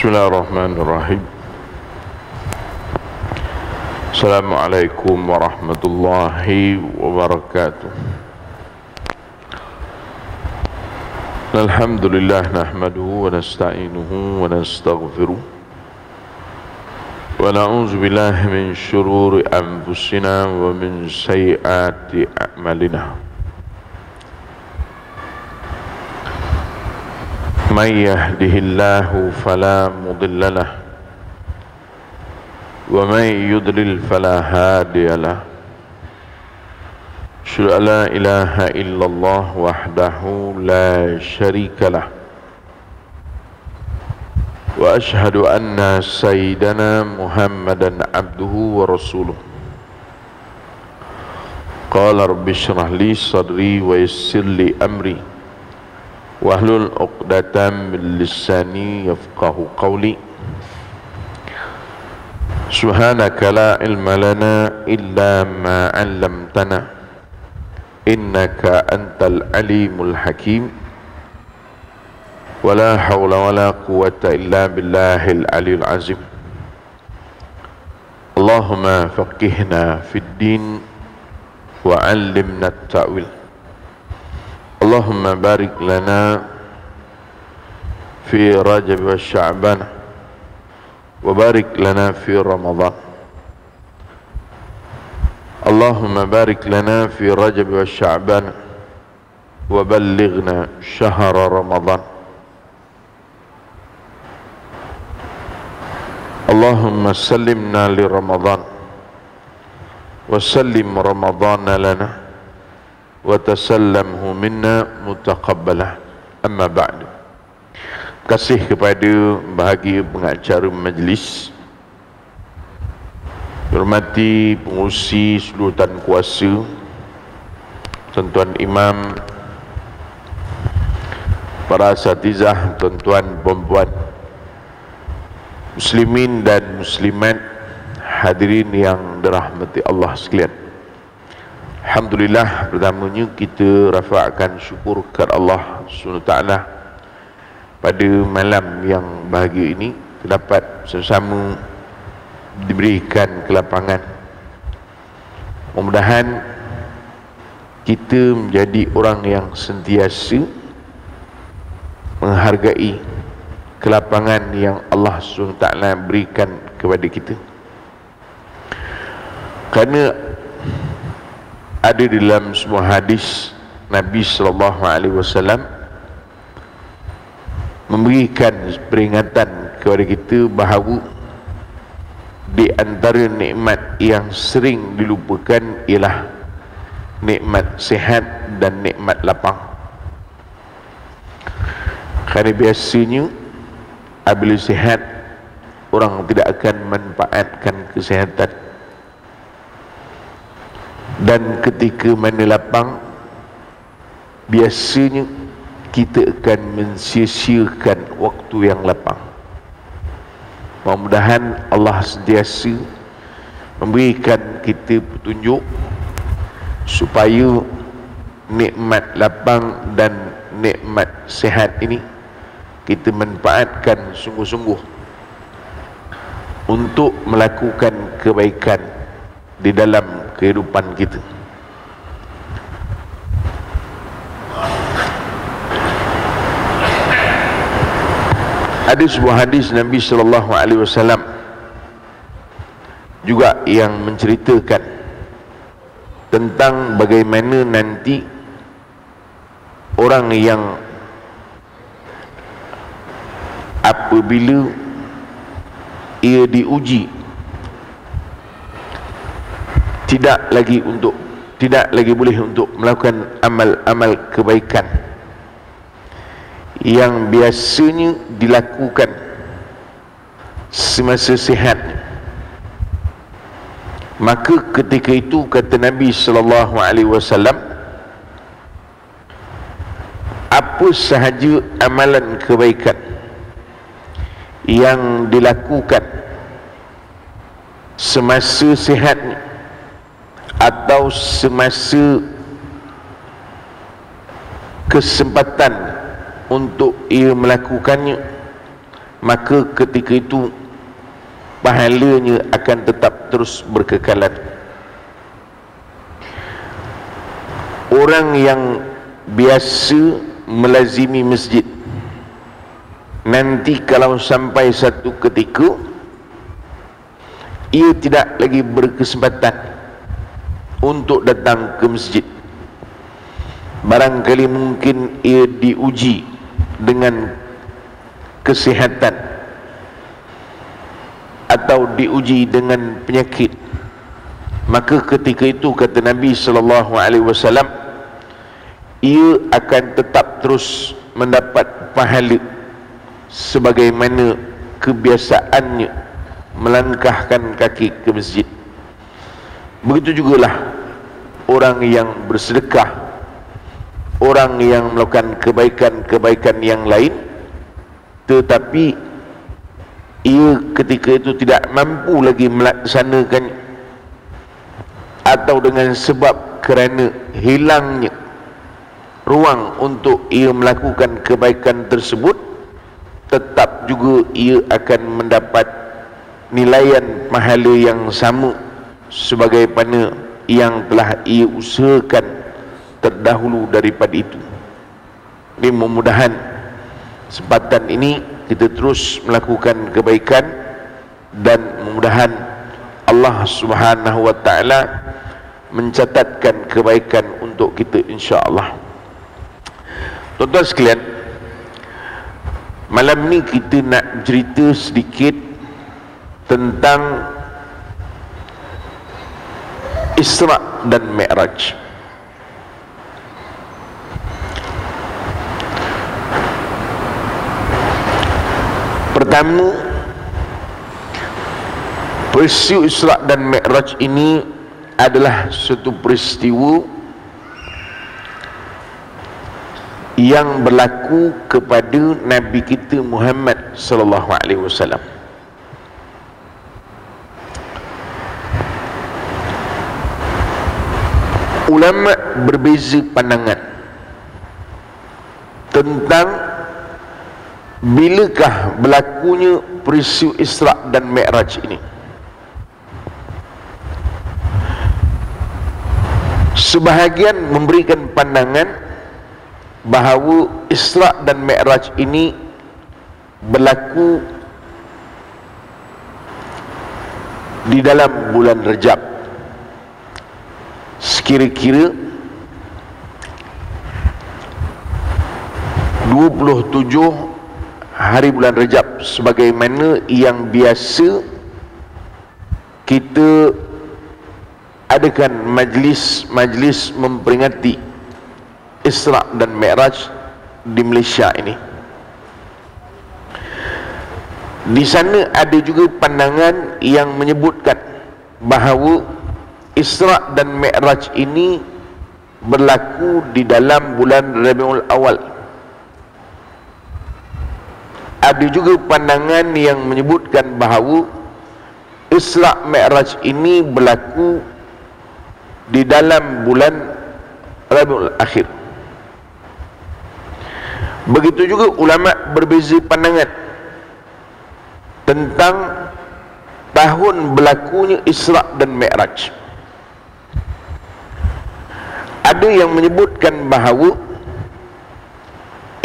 Bismillahirrahmanirrahim. Assalamualaikum warahmatullahi wabarakatuh. Alhamdulillah nahmaduhu wa nasta'inuhu wa nastaghfiruh wa na'udzu billahi min syururi anfusina wa min sayyiati a'malina. Man yahdihillahu fala mudilla lahu wa man yudlil fala hadiya lahu. Asyhadu an la ilaha illallah wahdahu la syarika lah wa asyhadu anna sayyidana Muhammadan abduhu wa rasuluh. Qala rabbi shrah li sadri wa yassir li amri wahlul 'uqdatam min lisani yafqahu qawli. Subhanaka la ilma lana illa ma 'allamtana innaka antal alimul hakim. Wala hawla wala quwwata illa billahil aliyul azim. Allahumma faqihna fid din wa 'allimna at-ta'wil. Allahumma barik lana fi Rajab wa Sya'ban wa barik lana fi Ramadan. Allahumma barik lana fi Rajab wa Sya'ban wa ballighna syahra Ramadan. Allahumma sallimna li Ramadan wa sallim Ramadana lana wa tasallamhu minna mutaqabbalah. Amma ba'du. Kasih kepada bahagia pengacara majlis, hormati pengurusi seluruh tan kuasa, tuan-tuan imam, para asatizah, tuan-tuan puan-puan, muslimin dan muslimat, hadirin yang dirahmati Allah sekalian. Alhamdulillah, pertamanya kita rafa'kan syukur kepada Allah SWT pada malam yang bahagia ini dapat bersama diberikan kelapangan. Mudah-mudahan kita menjadi orang yang sentiasa menghargai kelapangan yang Allah SWT berikan kepada kita, kerana ada di dalam sebuah hadis Nabi SAW memberikan peringatan kepada kita bahawa di antara nikmat yang sering dilupakan ialah nikmat sihat dan nikmat lapang. Kerana biasanya apabila sihat, orang tidak akan manfaatkan kesihatan, dan ketika mana lapang, biasanya kita akan mensia-siakan waktu yang lapang. Mudah-mudahan Allah sentiasa memberikan kita petunjuk supaya nikmat lapang dan nikmat sihat ini kita manfaatkan sungguh-sungguh untuk melakukan kebaikan di dalam kehidupan kita. Ada sebuah hadis Nabi SAW juga yang menceritakan tentang bagaimana nanti orang yang apabila ia diuji tidak lagi boleh untuk melakukan amal-amal kebaikan yang biasanya dilakukan semasa sihat, maka ketika itu kata Nabi SAW, apa sahaja amalan kebaikan yang dilakukan semasa sihat atau semasa kesempatan untuk ia melakukannya, maka ketika itu pahalanya akan tetap terus berkekalan. Orang yang biasa melazimi masjid, nanti kalau sampai satu ketika ia tidak lagi berkesempatan untuk datang ke masjid, barangkali mungkin ia diuji dengan kesihatan atau diuji dengan penyakit, maka ketika itu kata Nabi sallallahu alaihi wasallam, ia akan tetap terus mendapat pahala sebagaimana kebiasaannya melangkahkan kaki ke masjid. Begitu jugalah orang yang bersedekah, orang yang melakukan kebaikan-kebaikan yang lain, tetapi ia ketika itu tidak mampu lagi melaksanakan, atau dengan sebab kerana hilangnya ruang untuk ia melakukan kebaikan tersebut, tetap juga ia akan mendapat nilaian pahala yang sama sebagaimana yang telah ia usahakan terdahulu daripada itu. Ini mudah-mudahan kesempatan ini kita terus melakukan kebaikan, dan mudah-mudahan Allah Subhanahu wa taala mencatatkan kebaikan untuk kita insya-Allah. Tuan-tuan sekalian, malam ni kita nak cerita sedikit tentang Isra dan Mi'raj. Pertama, peristiwa Isra dan Mi'raj ini adalah suatu peristiwa yang berlaku kepada Nabi kita Muhammad sallallahu alaihi wasallam. Ulama berbeza pandangan tentang bilakah berlakunya peristiwa Isra dan Mi'raj ini. Sebahagian memberikan pandangan bahawa Isra dan Mi'raj ini berlaku di dalam bulan Rajab, sekira-kira 27 hari bulan Rajab, sebagaimana yang biasa kita adakan majlis memperingati Isra dan Mi'raj di Malaysia ini. Di sana ada juga pandangan yang menyebutkan bahawa Isra dan Mi'raj ini berlaku di dalam bulan Rabiul Awal. Ada juga pandangan yang menyebutkan bahawa Isra Mi'raj ini berlaku di dalam bulan Rabiul Akhir. Begitu juga ulama berbeza pandangan tentang tahun berlakunya Isra dan Mi'raj. Ada yang menyebutkan bahawa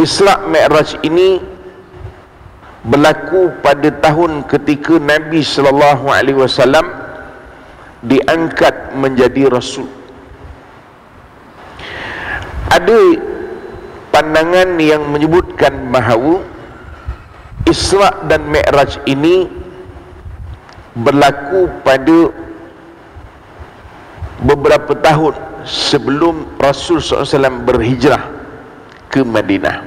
Isra Mi'raj ini berlaku pada tahun ketika Nabi sallallahu alaihi wasallam diangkat menjadi rasul. Ada pandangan yang menyebutkan bahawa Isra dan Mi'raj ini berlaku pada beberapa tahun sebelum Rasul SAW berhijrah ke Madinah.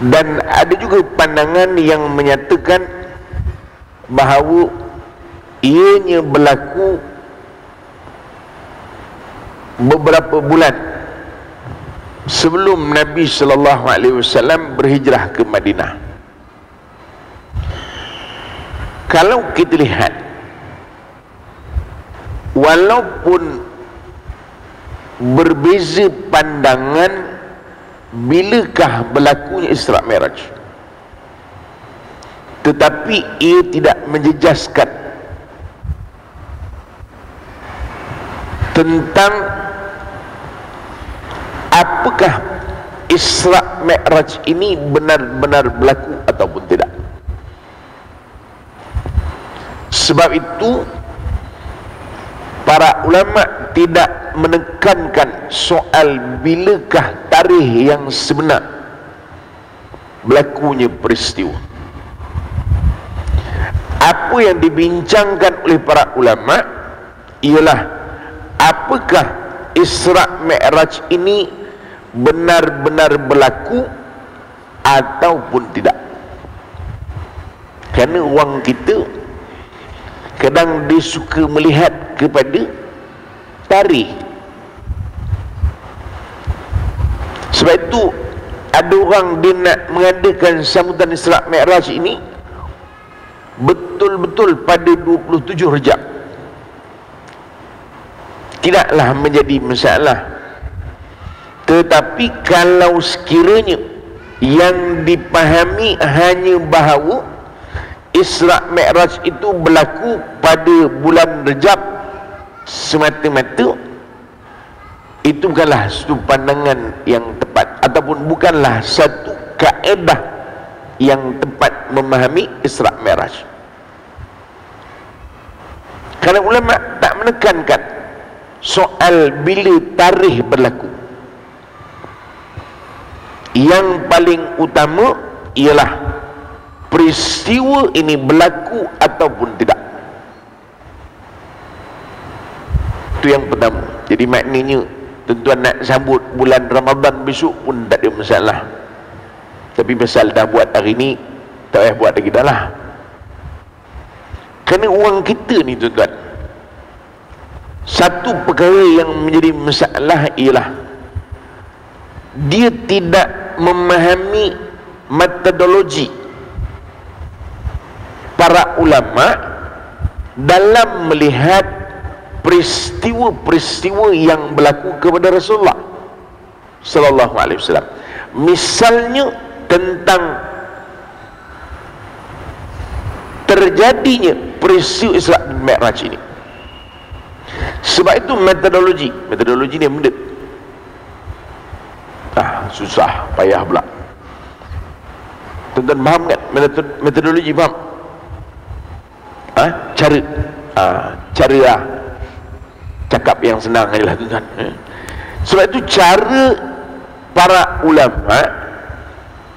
Dan ada juga pandangan yang menyatakan bahawa ianya berlaku beberapa bulan sebelum Nabi sallallahu alaihi wasallam berhijrah ke Madinah. Kalau kita lihat, walaupun berbeza pandangan bilakah berlakunya Isra' Mi'raj, tetapi ia tidak menjejaskan tentang apakah Isra' Mi'raj ini benar-benar berlaku ataupun tidak. Sebab itu para ulama tidak menekankan soal bilakah tarikh yang sebenar berlakunya peristiwa. Apa yang dibincangkan oleh para ulama ialah apakah Isra' Mi'raj ini benar-benar berlaku ataupun tidak. Kerana orang kita kadang dia suka melihat kepada tarikh. Sebab itu ada orang dia nak mengadakan sambutan Isra' Mi'raj ini betul-betul pada 27 Rejab. Tidaklah menjadi masalah. Tetapi kalau sekiranya yang dipahami hanya bahawa Isra' Mi'raj itu berlaku pada bulan Rejab semata-mata, itu bukanlah satu pandangan yang tepat, ataupun bukanlah satu kaedah yang tepat memahami Isra' Mi'raj. Kerana ulama tak menekankan soal bila tarikh berlaku. Yang paling utama ialah peristiwa ini berlaku ataupun tidak. Itu yang pertama. Jadi maknanya tuan-tuan nak sambut bulan Ramadan besok pun tak ada masalah. Tapi pasal dah buat hari ni, tak payah buat lagi dah lah. Kerana orang kita ni tuan-tuan, satu perkara yang menjadi masalah ialah dia tidak memahami metodologi para ulama dalam melihat peristiwa-peristiwa yang berlaku kepada Rasulullah sallallahu alaihi wasallam. Misalnya tentang terjadinya peristiwa Isra' dan Mi'raj ini. Sebab itu metodologi ni benda susah, payah pula. Tuan-tuan faham kan metodologi, faham? Cara cakap yang senang adalah tuan-tuan. Sebab itu cara para ulama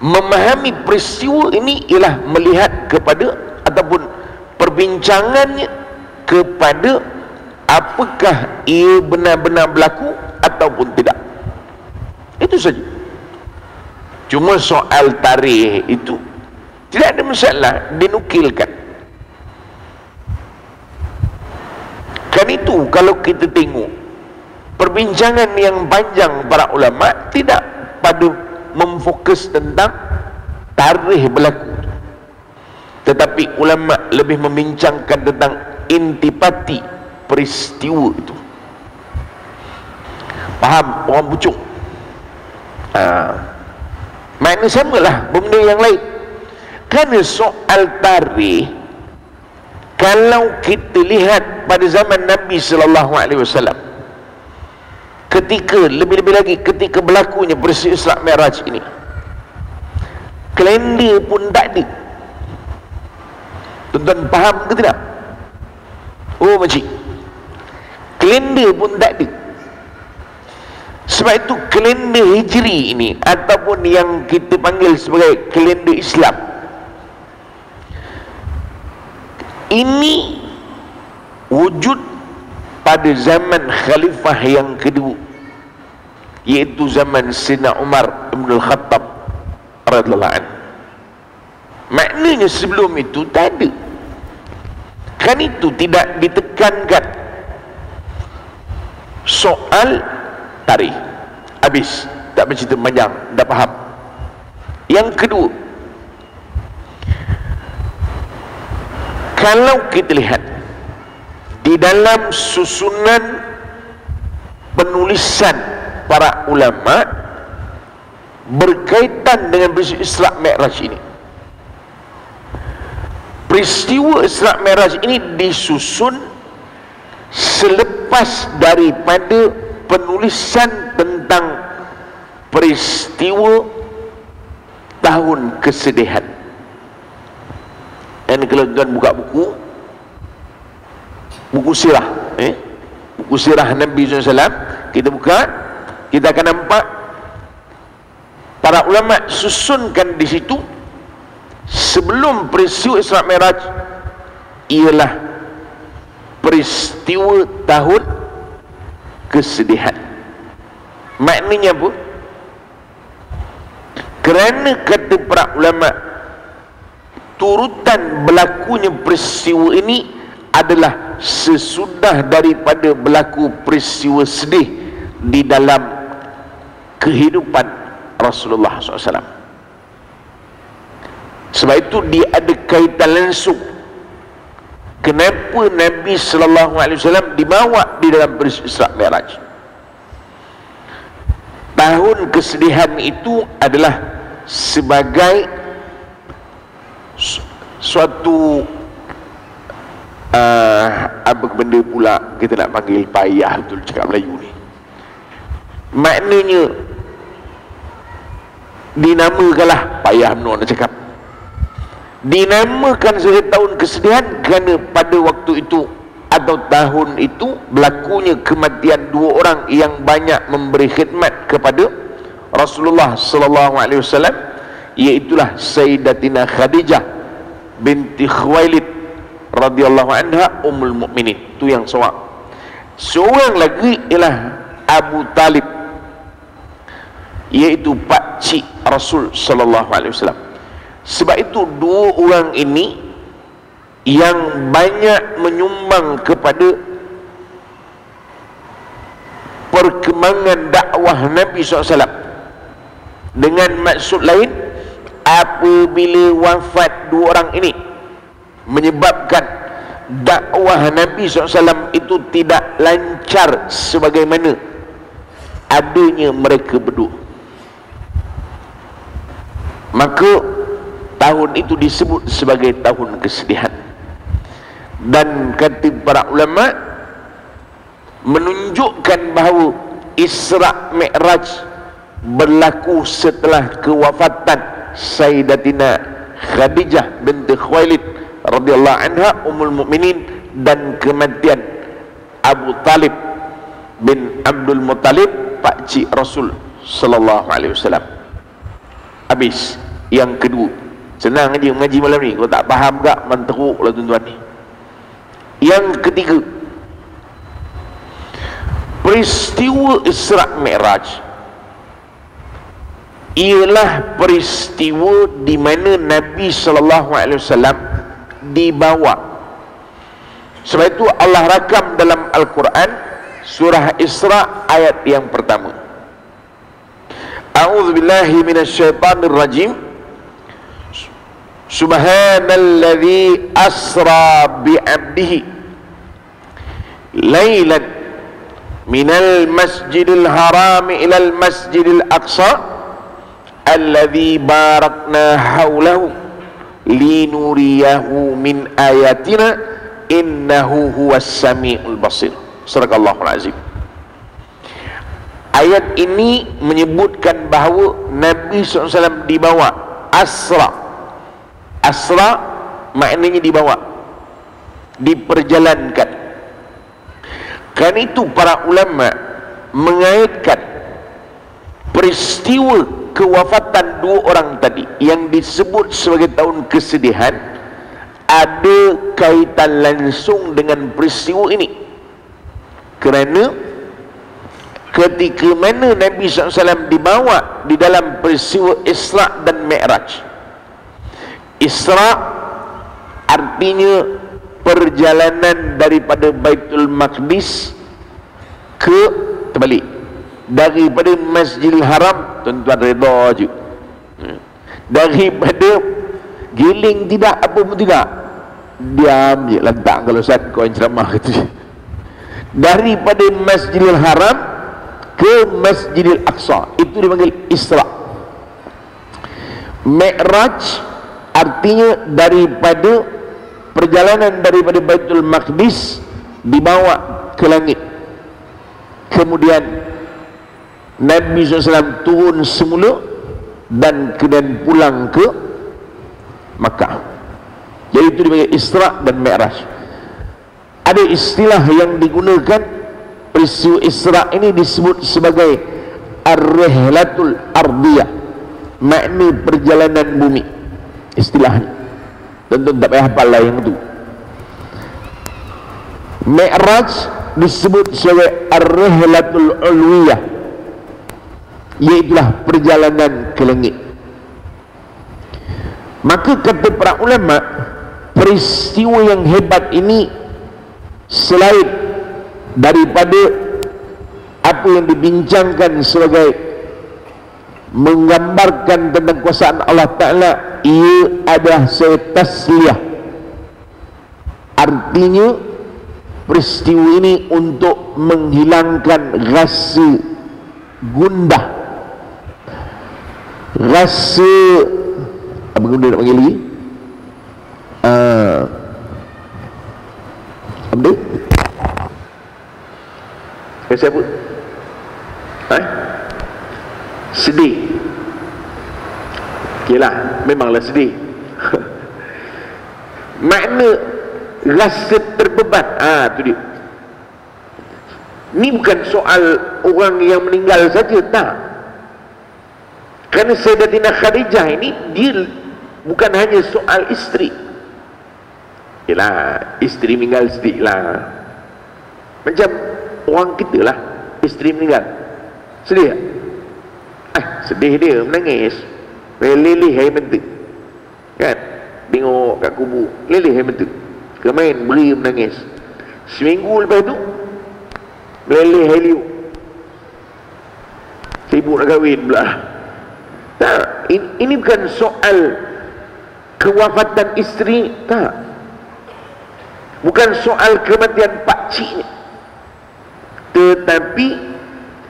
memahami peristiwa ini ialah melihat kepada ataupun perbincangannya kepada apakah ia benar-benar berlaku ataupun tidak. Itu saja. Cuma soal tarikh itu tidak ada masalah dinukilkan. Kan itu kalau kita tengok perbincangan yang panjang para ulama tidak pada memfokus tentang tarikh berlaku, tetapi ulama lebih membincangkan tentang intipati peristiwa itu. Faham orang pucuk? Makna samalah benda yang lain. Kerana soal tarikh, kalau kita lihat pada zaman Nabi sallallahu alaihi wasallam, ketika lebih-lebih lagi ketika berlakunya peristiwa Isra' Mi'raj ini, kalender pun tak ada. Tuan-tuan faham ke tidak? Oh makcik, kalender pun tak ada. Sebab itu kalender Hijri ini ataupun yang kita panggil sebagai kalender Islam ini wujud pada zaman khalifah yang kedua, iaitu zaman Sayyidina Umar Ibn Al-Khattab radhiyallahu anhu. Maknanya sebelum itu tak ada. Kan itu tidak ditekankan soal tarikh. Habis, tak bercerita panjang, dah faham. Yang kedua, kalau kita lihat di dalam susunan penulisan para ulama, berkaitan dengan peristiwa Isra Mi'raj ini. Peristiwa Isra Mi'raj ini disusun selepas daripada penulisan tentang peristiwa tahun kesedihan. Dan kalau tuan buka buku sirah, buku sirah Nabi SAW, kita buka, kita akan nampak para ulama susunkan di situ sebelum peristiwa Isra Mi'raj ialah peristiwa tahun kesedihan. Maknanya apa? Kerana kata para ulama, turutan berlakunya peristiwa ini adalah sesudah daripada berlaku peristiwa sedih di dalam kehidupan Rasulullah SAW. Sebab itu dia ada kaitan langsung. Kenapa Nabi SAW dibawa di dalam peristiwa Isra Mi'raj? Tahun kesedihan itu adalah sebagai suatu apa benda pula kita nak panggil payah, betul cakap Melayu ni. Maknanya dinamakanlah payah menurut nak cakap, dinamakan sebagai tahun kesedihan kerana pada waktu itu atau tahun itu berlakunya kematian dua orang yang banyak memberi khidmat kepada Rasulullah sallallahu alaihi wasallam, iaitulah Sayyidatina Khadijah binti Khuwailid radhiyallahu anha ummul mukminin. Tu yang seorang. Seorang lagi ialah Abu Talib, iaitu pakcik Rasul sallallahu alaihi wasallam. Sebab itu dua orang ini yang banyak menyumbang kepada perkembangan dakwah Nabi SAW. Dengan maksud lain, apabila wafat dua orang ini menyebabkan dakwah Nabi SAW itu tidak lancar sebagaimana adanya mereka berdua, maka tahun itu disebut sebagai tahun kesedihan. Dan kata para ulama menunjukkan bahawa Isra Mi'raj berlaku setelah kewafatan Sayyidatina Khadijah binti Khuwailid radhiyallahu anha ummul mukminin dan kematian Abu Talib bin Abdul Muttalib pakcik Rasul sallallahu alaihi wasallam. Habis. Yang kedua, senang aja mengaji malam ni, kau tak faham tak menteruk lah tuan-tuan ni. Yang ketiga, peristiwa Isra Mi'raj ialah peristiwa di mana Nabi SAW dibawa. Sebab itu Allah rakam dalam Al-Quran surah Isra ayat yang pertama. A'udzubillahi minasyaitanir rajim. Subhanalladzi asra bi'abdihi laylan minal masjidil harami ilal masjidil aqsa alladzi barakna hawlahu linuriyahu min ayatina innahu huwas sami'ul basir. Sadaqallahul azim. Ayat ini menyebutkan bahawa Nabi SAW dibawa asra. Asra maknanya dibawa, diperjalankan. Karena itu para ulama mengaitkan peristiwa kewafatan dua orang tadi yang disebut sebagai tahun kesedihan ada kaitan langsung dengan peristiwa ini. Kerana ketika mana Nabi SAW dibawa di dalam peristiwa Isra dan Mi'raj. Isra artinya perjalanan daripada Baitul Maqdis ke terbalik, daripada Masjidil Haram, tuan-tuan reda je, daripada giling tidak apa pun tidak, diam je lantak kalau saat kau yang ceramah kata, daripada Masjidil Haram ke Masjidil Aqsa, itu dipanggil Isra. Mi'raj artinya daripada perjalanan daripada Baitul Maqdis dibawa ke langit, kemudian Nabi SAW turun semula dan kemudian pulang ke Makkah. Jadi itu dipanggil Isra' dan Mi'raj. Ada istilah yang digunakan, peristiwa Isra' ini disebut sebagai Ar-Rihlatul Ardiyah, makna perjalanan bumi, istilahnya. Tentu tak payah hafal lah yang itu. Mi'raj disebut sebagai Ar-Rihlatul Ulwiyah, iaitulah perjalanan ke langit. Maka kata para ulama, peristiwa yang hebat ini selain daripada apa yang dibincangkan sebagai menggambarkan tentang kuasaan Allah Ta'ala, ia adalah tasliyah. Artinya peristiwa ini untuk menghilangkan rasa gundah, rasa apa guna nak panggil lagi? Apa dia? Saya sebut sedih. Okeylah, memanglah sedih. Makna rasa terbeban, tu dia. Ni bukan soal orang yang meninggal saja, tak. Kerana Sayyidatina Khadijah ini, dia bukan hanya soal isteri. Yalah, isteri meninggal sedih lah. Macam orang kita lah, isteri meninggal sedih tak? Sedih dia, menangis, leleh air mata kan, tengok kat kubur leleh air mata, kemain beri menangis. Seminggu lepas tu meleleh air liu, sibuk nak kahwin pula. Tak, ini bukan soal kewafatan isteri, tak. Bukan soal kematian pakciknya, tetapi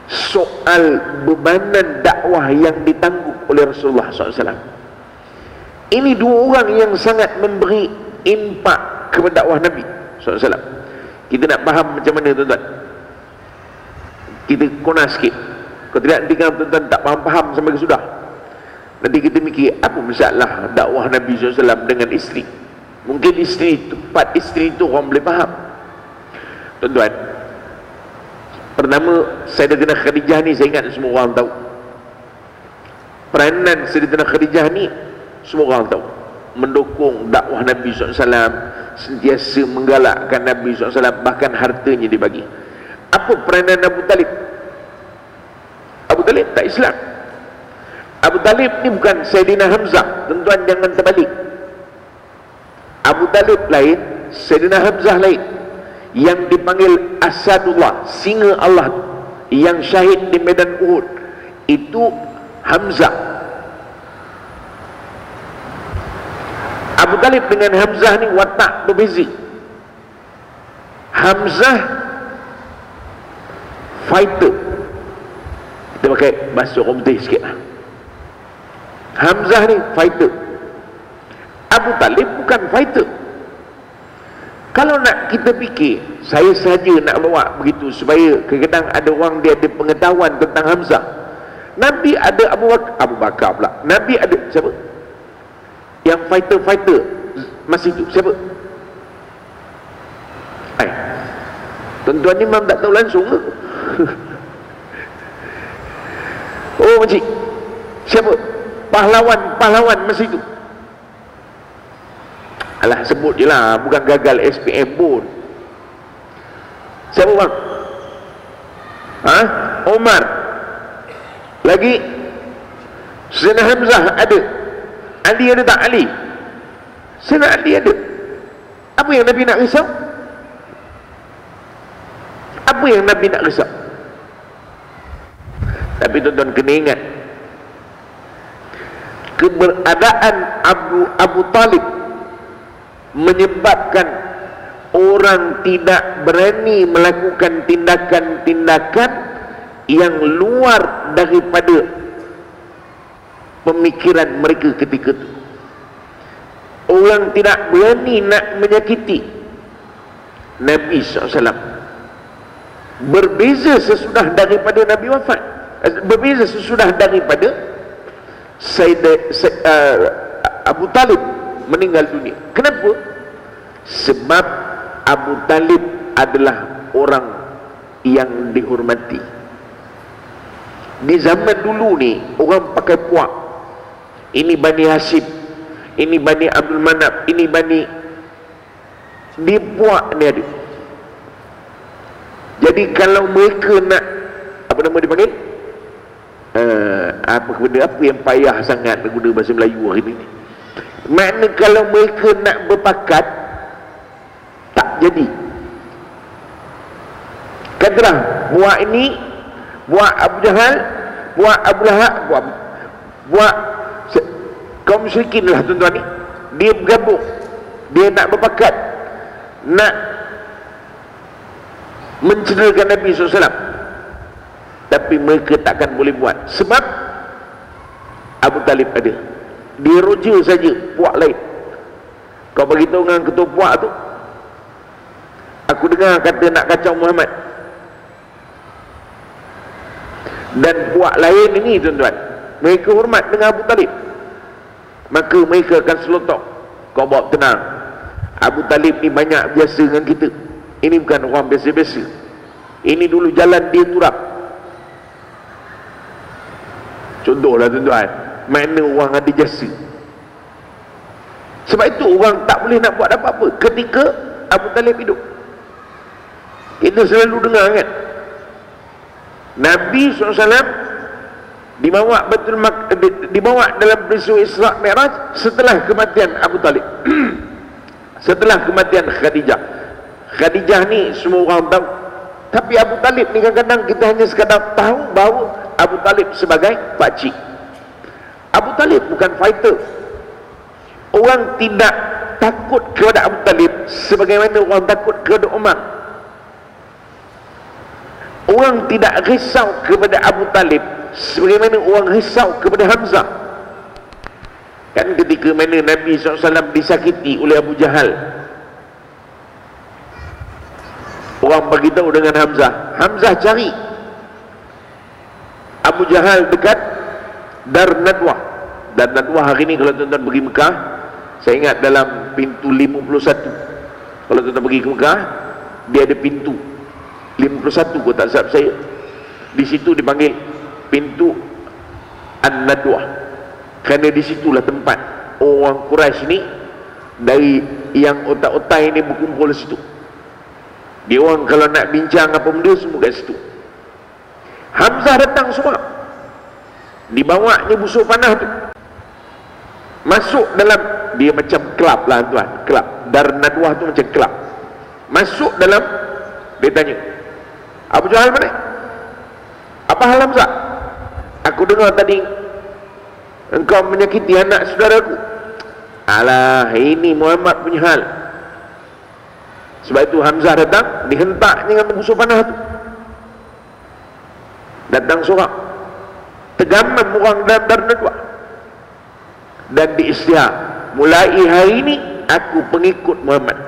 soal bebanan dakwah yang ditanggung oleh Rasulullah SAW. Ini dua orang yang sangat memberi impak kepada dakwah Nabi SAW. Kita nak faham macam mana, tuan-tuan, kita konas sikit. Kalau tidak, nanti kalau tuan-tuan tak faham-faham sampai ke sudah, nanti kita mikir apa masalah dakwah Nabi SAW dengan isteri. Mungkin isteri, tempat isteri itu orang boleh faham. Tuan-tuan, pertama, Sayyidatina Khadijah ni saya ingat semua orang tahu. Peranan Sayyidatina Khadijah ni semua orang tahu. Mendukung dakwah Nabi SAW, sentiasa menggalakkan Nabi SAW, bahkan hartanya dibagi. Apa peranan Abu Talib? Abu Talib tak Islam. Abu Talib ni bukan Sayyidina Hamzah, tuan-tuan jangan terbalik. Abu Talib lain, Sayyidina Hamzah lain. Yang dipanggil Asadullah, singa Allah, yang syahid di medan Uhud, itu Hamzah. Abu Talib dengan Hamzah ni watak berbeza. Hamzah fighter, kita pakai bahasa orang putih sikit lah. Hamzah ni fighter, Abu Talib bukan fighter. Kalau nak kita fikir, saya saja nak bawa begitu supaya kadang-kadang ada orang dia ada pengetahuan tentang Hamzah. Nabi ada Abu Bakar pula. Nabi ada siapa? Yang fighter masa itu siapa? Tuan-tuan ni memang tak tahu langsung ke? Oh, makcik, siapa? Pahlawan masa itu. Alah, sebut je lah, bukan gagal SPM pun. Siapa bang? Omar. Lagi Sayyidina Hamzah ada. Ali ada tak? Ali. Sayyidina Ali ada. Apa yang Nabi nak risau? Apa yang Nabi nak risau? Tapi tuan-tuan kena ingat, keberadaan Abu Talib menyebabkan orang tidak berani melakukan tindakan-tindakan yang luar daripada pemikiran mereka ketika itu. Orang tidak berani nak menyakiti Nabi SAW. Berbeza sesudah daripada Nabi wafat, berbeza sesudah daripada Abu Talib meninggal dunia. Kenapa? Sebab Abu Talib adalah orang yang dihormati. Di zaman dulu ni orang pakai puak. Ini Bani Hashim, ini Bani Abdul Manaf, ini Bani, di puak ni ada. Jadi kalau mereka nak, apa nama dipanggil, apa benda apa yang payah sangat nak guna bahasa Melayu hari ni, makna kalau mereka nak berpakat, tak jadi. Katalah buat ini, buat Abu Jahal, buat Abu Lahab, buat kaum musyrikin lah tuan-tuan ni, dia bergabung, dia nak berpakat, nak mencederakan Nabi SAW. Tapi mereka takkan boleh buat, sebab Abu Talib ada. Dia roja saja puak lain. Kau beritahu dengan ketua puak tu, aku dengar kata nak kacau Muhammad. Dan puak lain ini tuan-tuan, mereka hormat dengan Abu Talib, maka mereka akan selotok. Kau bawa tenang, Abu Talib ni banyak biasa dengan kita. Ini bukan orang biasa-biasa. Ini dulu jalan dia turap. Contohlah tuan-tuan, mana orang ada jasa. Sebab itu orang tak boleh nak buat apa-apa ketika Abu Talib hidup. Kita selalu dengar kan, Nabi SAW dibawa dibawa dalam peristiwa Isra' Mi'raj setelah kematian Abu Talib. Setelah kematian Khadijah. Khadijah ni semua orang tahu, tapi Abu Talib ni kadang-kadang kita hanya sekadar tahu bahawa Abu Talib sebagai pakcik. Abu Talib bukan fighter. Orang tidak takut kepada Abu Talib sebagaimana orang takut kepada Umar. Orang tidak risau kepada Abu Talib sebagaimana orang risau kepada Hamzah. Kan ketika mana Nabi SAW disakiti oleh Abu Jahal, orang beritahu dengan Hamzah, Hamzah cari Abu Jahal dekat Dar Nadwah. Dar Nadwah hari ni kalau tuan-tuan pergi Mekah, saya ingat dalam pintu 51, kalau tuan-tuan pergi ke Mekah, dia ada pintu 51 kot tak salah saya. Di situ dipanggil pintu An-Nadwah, kerana di situlah tempat orang Quraisy ni dari yang otak-otak ini berkumpul di situ. Dia orang kalau nak bincang apa benda semua kat situ. Hamzah datang semua, dibawanya busur panah tu, masuk dalam, dia macam kelab lah tuan, kelab Dar Nadwah tu macam kelab. Masuk dalam, dia tanya, Abu Jahal mana? Apa hal Hamzah? Aku dengar tadi engkau menyakiti anak saudaraku. Alah, ini Muhammad punya hal. Sebab itu Hamzah datang, dihentak dengan busur panah tu. Datang seorang, tegaman orang dalam Dar Nadwah, dan diisytiar, mulai hari ini aku pengikut Muhammad.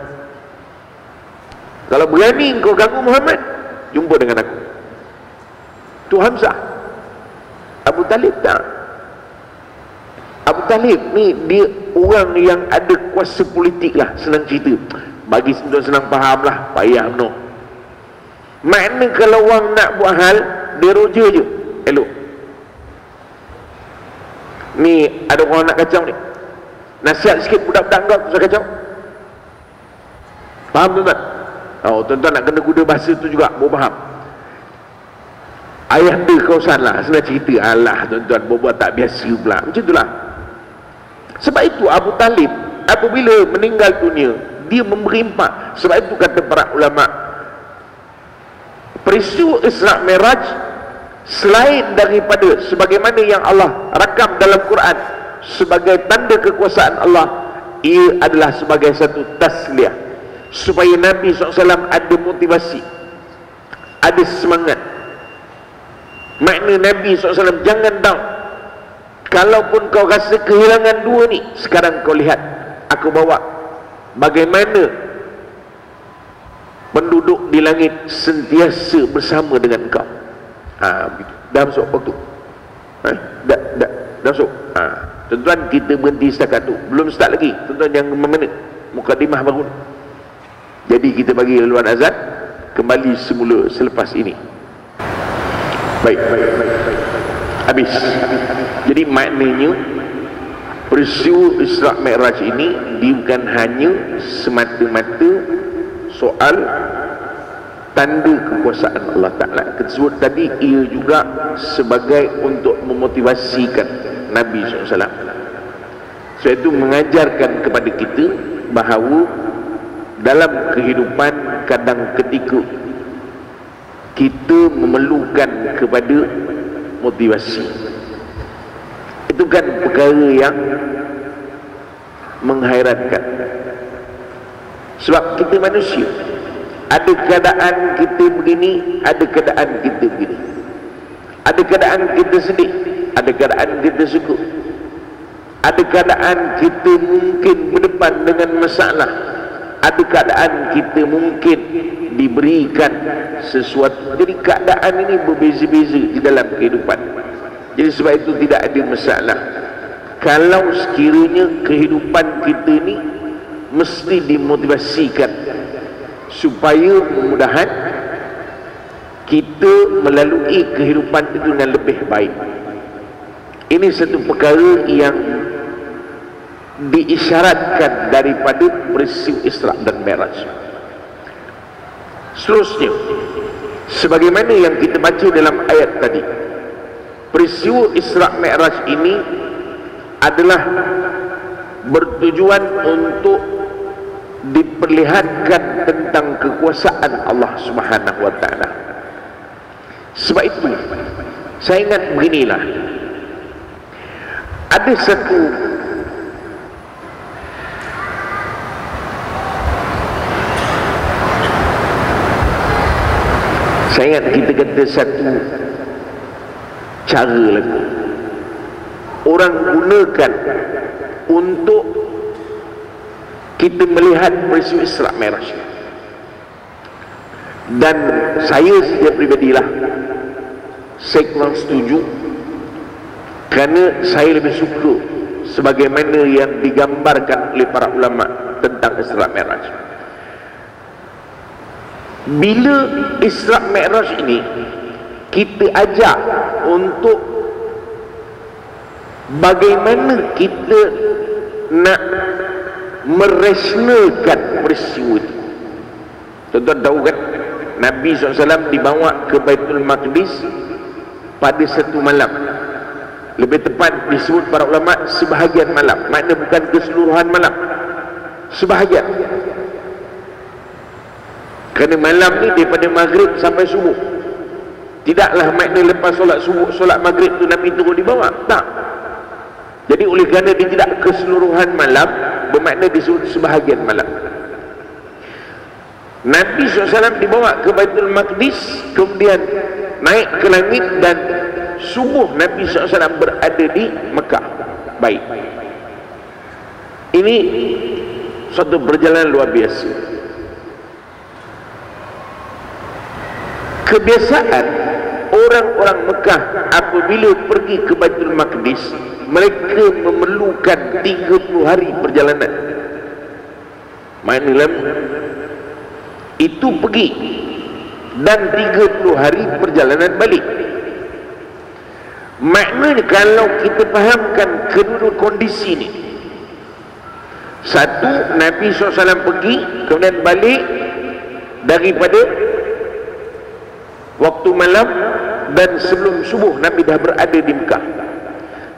Kalau berani engkau ganggu Muhammad, jumpa dengan aku. Tu Hamzah. Abu Talib tak. Abu Talib ni dia orang yang ada kuasa politik lah, senang cerita. Bagi senang faham lah, payah benar. Makna kalau orang nak buat hal, dia roja je, elok. Ni ada orang nak kacau ni, nasihat sikit budak-budak kau susah kacau. Faham tuan-tuan? Oh, tuan-tuan nak kena guna bahasa tu juga, baru faham. Ayah anda kausan lah, senang cerita. Alah tuan-tuan, berbuat tak biasa pula, macam itulah. Sebab itu Abu Talib apabila meninggal dunia, dia memberi impak. Sebab itu kata para ulama, peristiwa Isra' Mi'raj selain daripada sebagaimana yang Allah rakam dalam Quran sebagai tanda kekuasaan Allah, ia adalah sebagai satu tasliyah, supaya Nabi SAW ada motivasi, ada semangat. Makna Nabi SAW jangan down. Kalaupun kau rasa kehilangan dua ni, sekarang kau lihat, aku bawa bagaimana penduduk di langit sentiasa bersama dengan kau. Dah masuk waktu. Dah masuk. Tuan-tuan, kita berhenti setakat tu. Belum start lagi. Tuan-tuan jangan memenit. Mukadimah baru. Jadi kita bagi laluan azan, kembali semula selepas ini. Baik. Habis. Jadi maknanya peristiwa Isra' Mi'raj ini bukan hanya semata-mata soal tanda kekuasaan Allah Ta'ala. Tersebut tadi ia juga sebagai untuk memotivasikan Nabi SAW. Sebab itu mengajarkan kepada kita bahawa dalam kehidupan kadang ketika kita memerlukan kepada motivasi. Itu kan perkara yang menghairankan. Sebab kita manusia, ada keadaan kita begini, ada keadaan kita begini. Ada keadaan kita sedih, ada keadaan kita suka. Ada keadaan kita mungkin berdepan dengan masalah. Ada keadaan kita mungkin diberikan sesuatu. Jadi keadaan ini berbeza-beza di dalam kehidupan. Jadi sebab itu tidak ada masalah kalau sekiranya kehidupan kita ini mesti dimotivasikan supaya mudah-mudahan kita melalui kehidupan itu dengan lebih baik. Ini satu perkara yang diisyaratkan daripada peristiwa Isra' dan Mi'raj. Seterusnya, sebagaimana yang kita baca dalam ayat tadi, peristiwa Isra' Mi'raj ini adalah bertujuan untuk diperlihatkan tentang kekuasaan Allah Subhanahu wa Ta'ala. Sebab itu saya ingat beginilah, ada satu saya ingat kita kata satu cara lagu orang gunakan untuk kita melihat peristiwa Isra' Mi'raj. Dan saya secara pribadilah, saya kurang setuju, kerana saya lebih suka sebagaimana yang digambarkan oleh para ulama tentang Isra' Mi'raj. Bila Isra' Mi'raj ini kita ajak untuk bagaimana kita nak merasionalkan peristiwa itu. Tuan-tuan tahu kan, Nabi SAW dibawa ke Baitul Maqdis pada satu malam. Lebih tepat disebut para ulama sebahagian malam. Makna bukan keseluruhan malam, sebahagian. Kerana malam ni daripada maghrib sampai subuh. Tidaklah makna lepas solat subuh, solat maghrib tu Nabi turun dibawa. Tak. Jadi oleh kerana dia tidak keseluruhan malam, bermakna disebut sebahagian malam. Nabi SAW dibawa ke Baitul Maqdis, kemudian naik ke langit, dan subuh Nabi SAW berada di Mekah. Baik, ini suatu perjalanan luar biasa. Kebiasaan orang-orang Mekah apabila pergi ke Baitul Maqdis, mereka memerlukan 30 hari perjalanan. Maknanya itu pergi dan 30 hari perjalanan balik. Maknanya kalau kita fahamkan kedua kondisi ini, satu, Nabi SAW pergi kemudian balik daripada waktu malam, dan sebelum subuh Nabi dah berada di Mekah.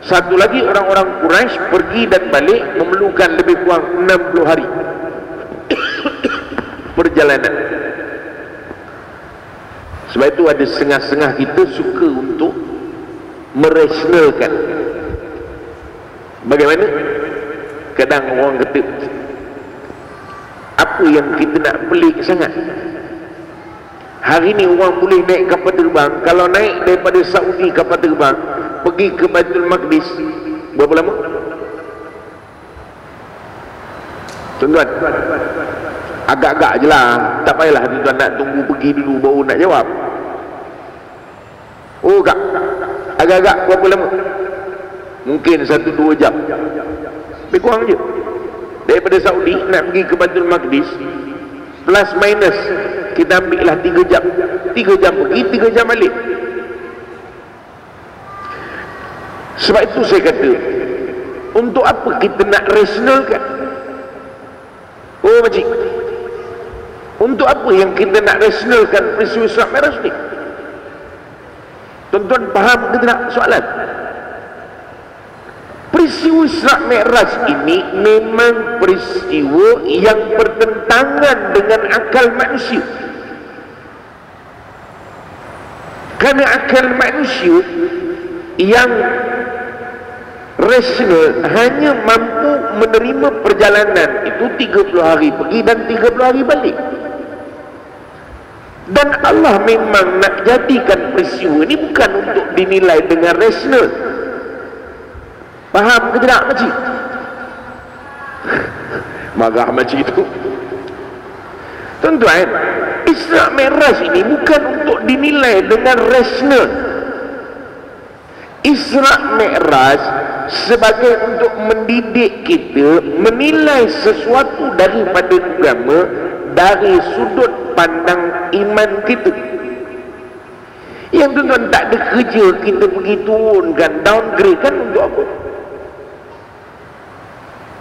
Satu lagi, orang-orang Quraisy pergi dan balik memerlukan lebih kurang 60 hari perjalanan. Sebab itu ada setengah-setengah kita suka untuk merasionalkan. Bagaimana? Kadang orang kata, apa yang kita nak pelik sangat? Hari ni orang boleh naik kapal terbang. Kalau naik daripada Saudi kapal terbang pergi ke Baitul Maqdis, Berapa lama? Tuan-tuan, agak-agak je lah, tak payahlah tuan-tuan nak tunggu pergi dulu baru nak jawab. Oh kak, agak-agak berapa lama? Mungkin 1-2 jam, lebih kurang je. Daripada Saudi nak pergi ke Baitul Maqdis, plus minus kita ambil lah 3 jam. 3 jam pergi, 3 jam balik. Sebab itu saya kata, untuk apa kita nak rasionalkan? Oh makcik, untuk apa yang kita nak rasionalkan peristiwa Isra Mi'raj ni? Tuan-tuan faham ke tak soalan? Peristiwa Isra Mi'raj ini memang peristiwa yang bertentangan dengan akal manusia. Kerana akal manusia yang rasional hanya mampu menerima perjalanan itu 30 hari pergi dan 30 hari balik. Dan Allah memang nak jadikan peristiwa ini bukan untuk dinilai dengan rasional. Faham ke tidak makcik? Marah makcik itu. Tuan-tuan, Isra Mi'raj ini bukan untuk dinilai dengan rasional. Isra Mi'raj sebagai untuk mendidik kita menilai sesuatu daripada agama dari sudut pandang iman kita. Yang tuan-tuan tak ada kerja kita pergi turunkan, downgrade kan untuk apa?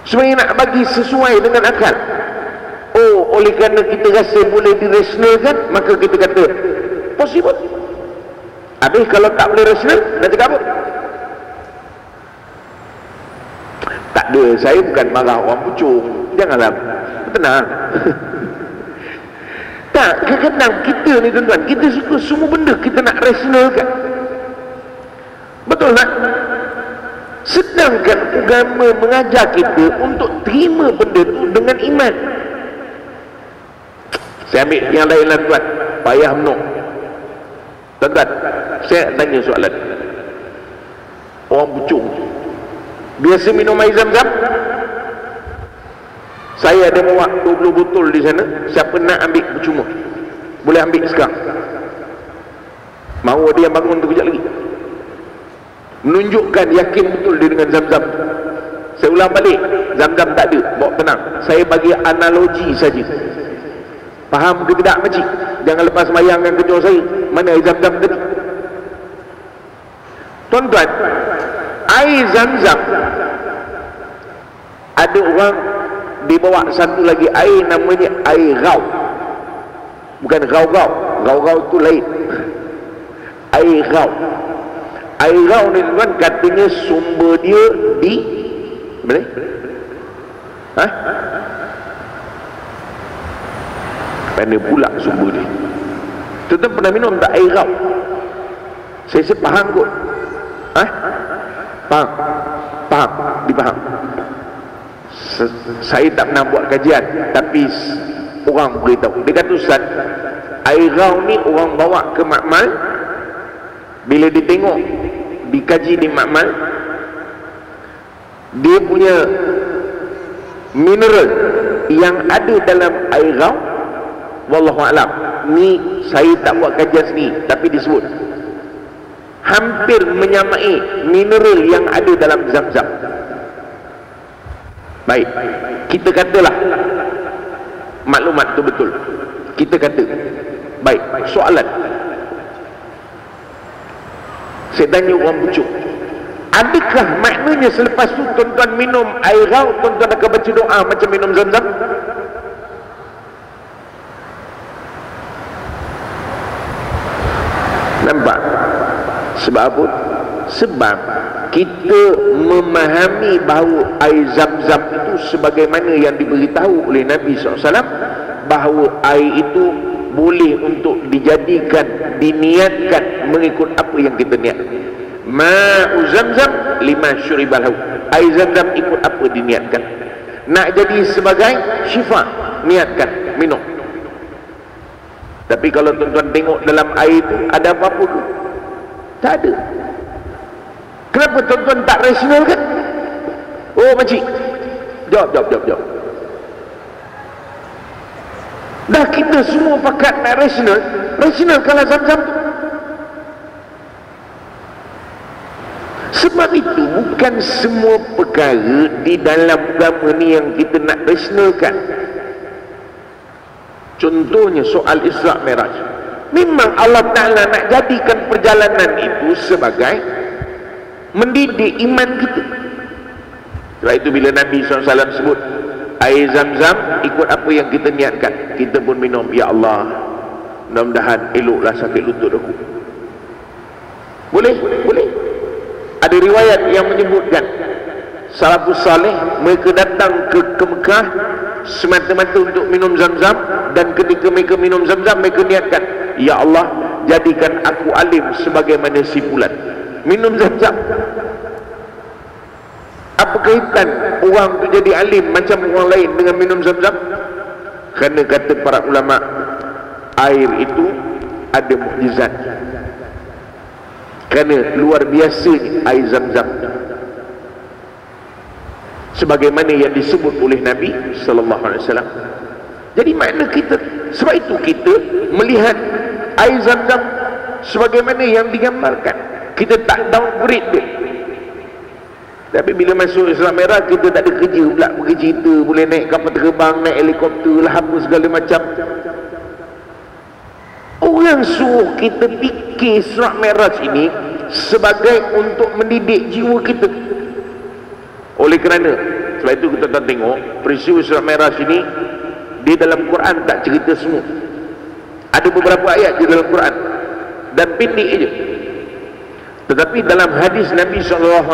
Sebenarnya nak bagi sesuai dengan akal. Oh, oleh kerana kita rasa boleh dirasionalkan, maka kita kata possible. Habis kalau tak boleh rasional, nak cakap apa? Tak ada, saya bukan marah orang pucung. Janganlah, tenang. Tak, kadang-kadang kita ni tuan-tuan, kita suka semua benda kita nak rasionalkan. Betul tak? Sedangkan agama mengajar kita untuk terima benda tu dengan iman. Saya ambil yang lain-lain tuan, payah menuk. Tuan-tuan, saya tanya soalan. Orang pucung biasa minum air Zam-Zam? Saya ada bawa 20 botol di sana. Siapa nak ambil percuma, boleh ambil sekarang. Mahu dia bangun tu kejap lagi, menunjukkan yakin betul dia dengan Zam-Zam. Saya ulang balik, Zam-Zam tak ada, bawa tenang. Saya bagi analogi saja. Faham ke tidak makcik? Jangan lepas sembahyang yang kejar saya, mana air Zam-Zam tadi? Tuan-tuan, air Zam-Zam, ada orang dibawa satu lagi air namanya air rau. Bukan rau-rau, rau-rau tu lain. Air rau. Air rau ni tuan, katanya sumber dia di mana? Hah? Mana pula sumber dia? Tuan-tuan pernah minum tak air rau? Saya faham kot. Hah? Faham? Faham? Dipaham? Saya tak pernah buat kajian, tapi orang beritahu. Dia kata, Ustaz, air rau ni orang bawa ke makmal. Bila ditengok, dikaji di makmal, dia punya mineral yang ada dalam air rau, wallahualam, ni saya tak buat kajian sendiri, tapi disebut hampir menyamai mineral yang ada dalam Zam-Zam. Baik, kita katalah maklumat tu betul. Kita kata, baik, soalan saya tanya orang pucuk, adakah maknanya selepas tu tuan-tuan minum air rau, tuan-tuan akan baca doa macam minum Zam-Zam? Nampak? Sebab apa? Sebab kita memahami bahawa air Zam-Zam itu sebagaimana yang diberitahu oleh Nabi SAW, bahawa air itu boleh untuk dijadikan, diniatkan mengikut apa yang kita niat. Ma'u Zam-Zam lima syuribalahu, air Zam-Zam ikut apa diniatkan. Nak jadi sebagai syifa, niatkan, minum. Tapi kalau tuan-tuan tengok dalam air itu ada apa-apa ke? Tak ada. Kenapa tuan-tuan tak rasional kan? Oh makcik, jawab. Dah kita semua pakat nak rasional kalah Zam-Zam tu. Sebab itu bukan semua perkara di dalam agama ni yang kita nak rasionalkan. Contohnya soal Isra' Mi'raj, memang Allah Ta'ala nak jadikan perjalanan itu sebagai mendidik iman kita. Sebab itu bila Nabi SAW sebut air Zam-Zam, ikut apa yang kita niatkan, kita pun minum. Ya Allah, mudah-mudahan eloklah sakit lutut aku. Boleh. Ada riwayat yang menyebutkan salafus salih mereka datang ke Mekah semata-mata untuk minum Zam-Zam, dan ketika mereka minum Zam-Zam mereka niatkan, ya Allah, jadikan aku alim sebagaimana si Fulan. Minum Zam-Zam. Apa kaitan orang tu jadi alim macam orang lain dengan minum Zam-Zam? Kerana kata para ulama, air itu ada mukjizat. Kerana luar biasa air Zam-Zam, sebagaimana yang disebut oleh Nabi sallallahu alaihi wasallam. Jadi makna kita, sebab itu kita melihat air Zam-Zam sebagaimana yang digambarkan. Kita tak downgrade dia. Tapi bila masuk Isra' Mi'raj, kita tak ada kerja pula pergi cerita boleh naik kapal terbang, naik helikopter lah, apa segala macam. Orang suruh kita fikir Isra' Mi'raj ini sebagai untuk mendidik jiwa kita. Oleh kerana sebab itu kita tak tengok peristiwa Isra' Mi'raj ini di dalam Quran tak cerita semua. Ada beberapa ayat di dalam Quran dan pendek aja. Tetapi dalam hadis Nabi SAW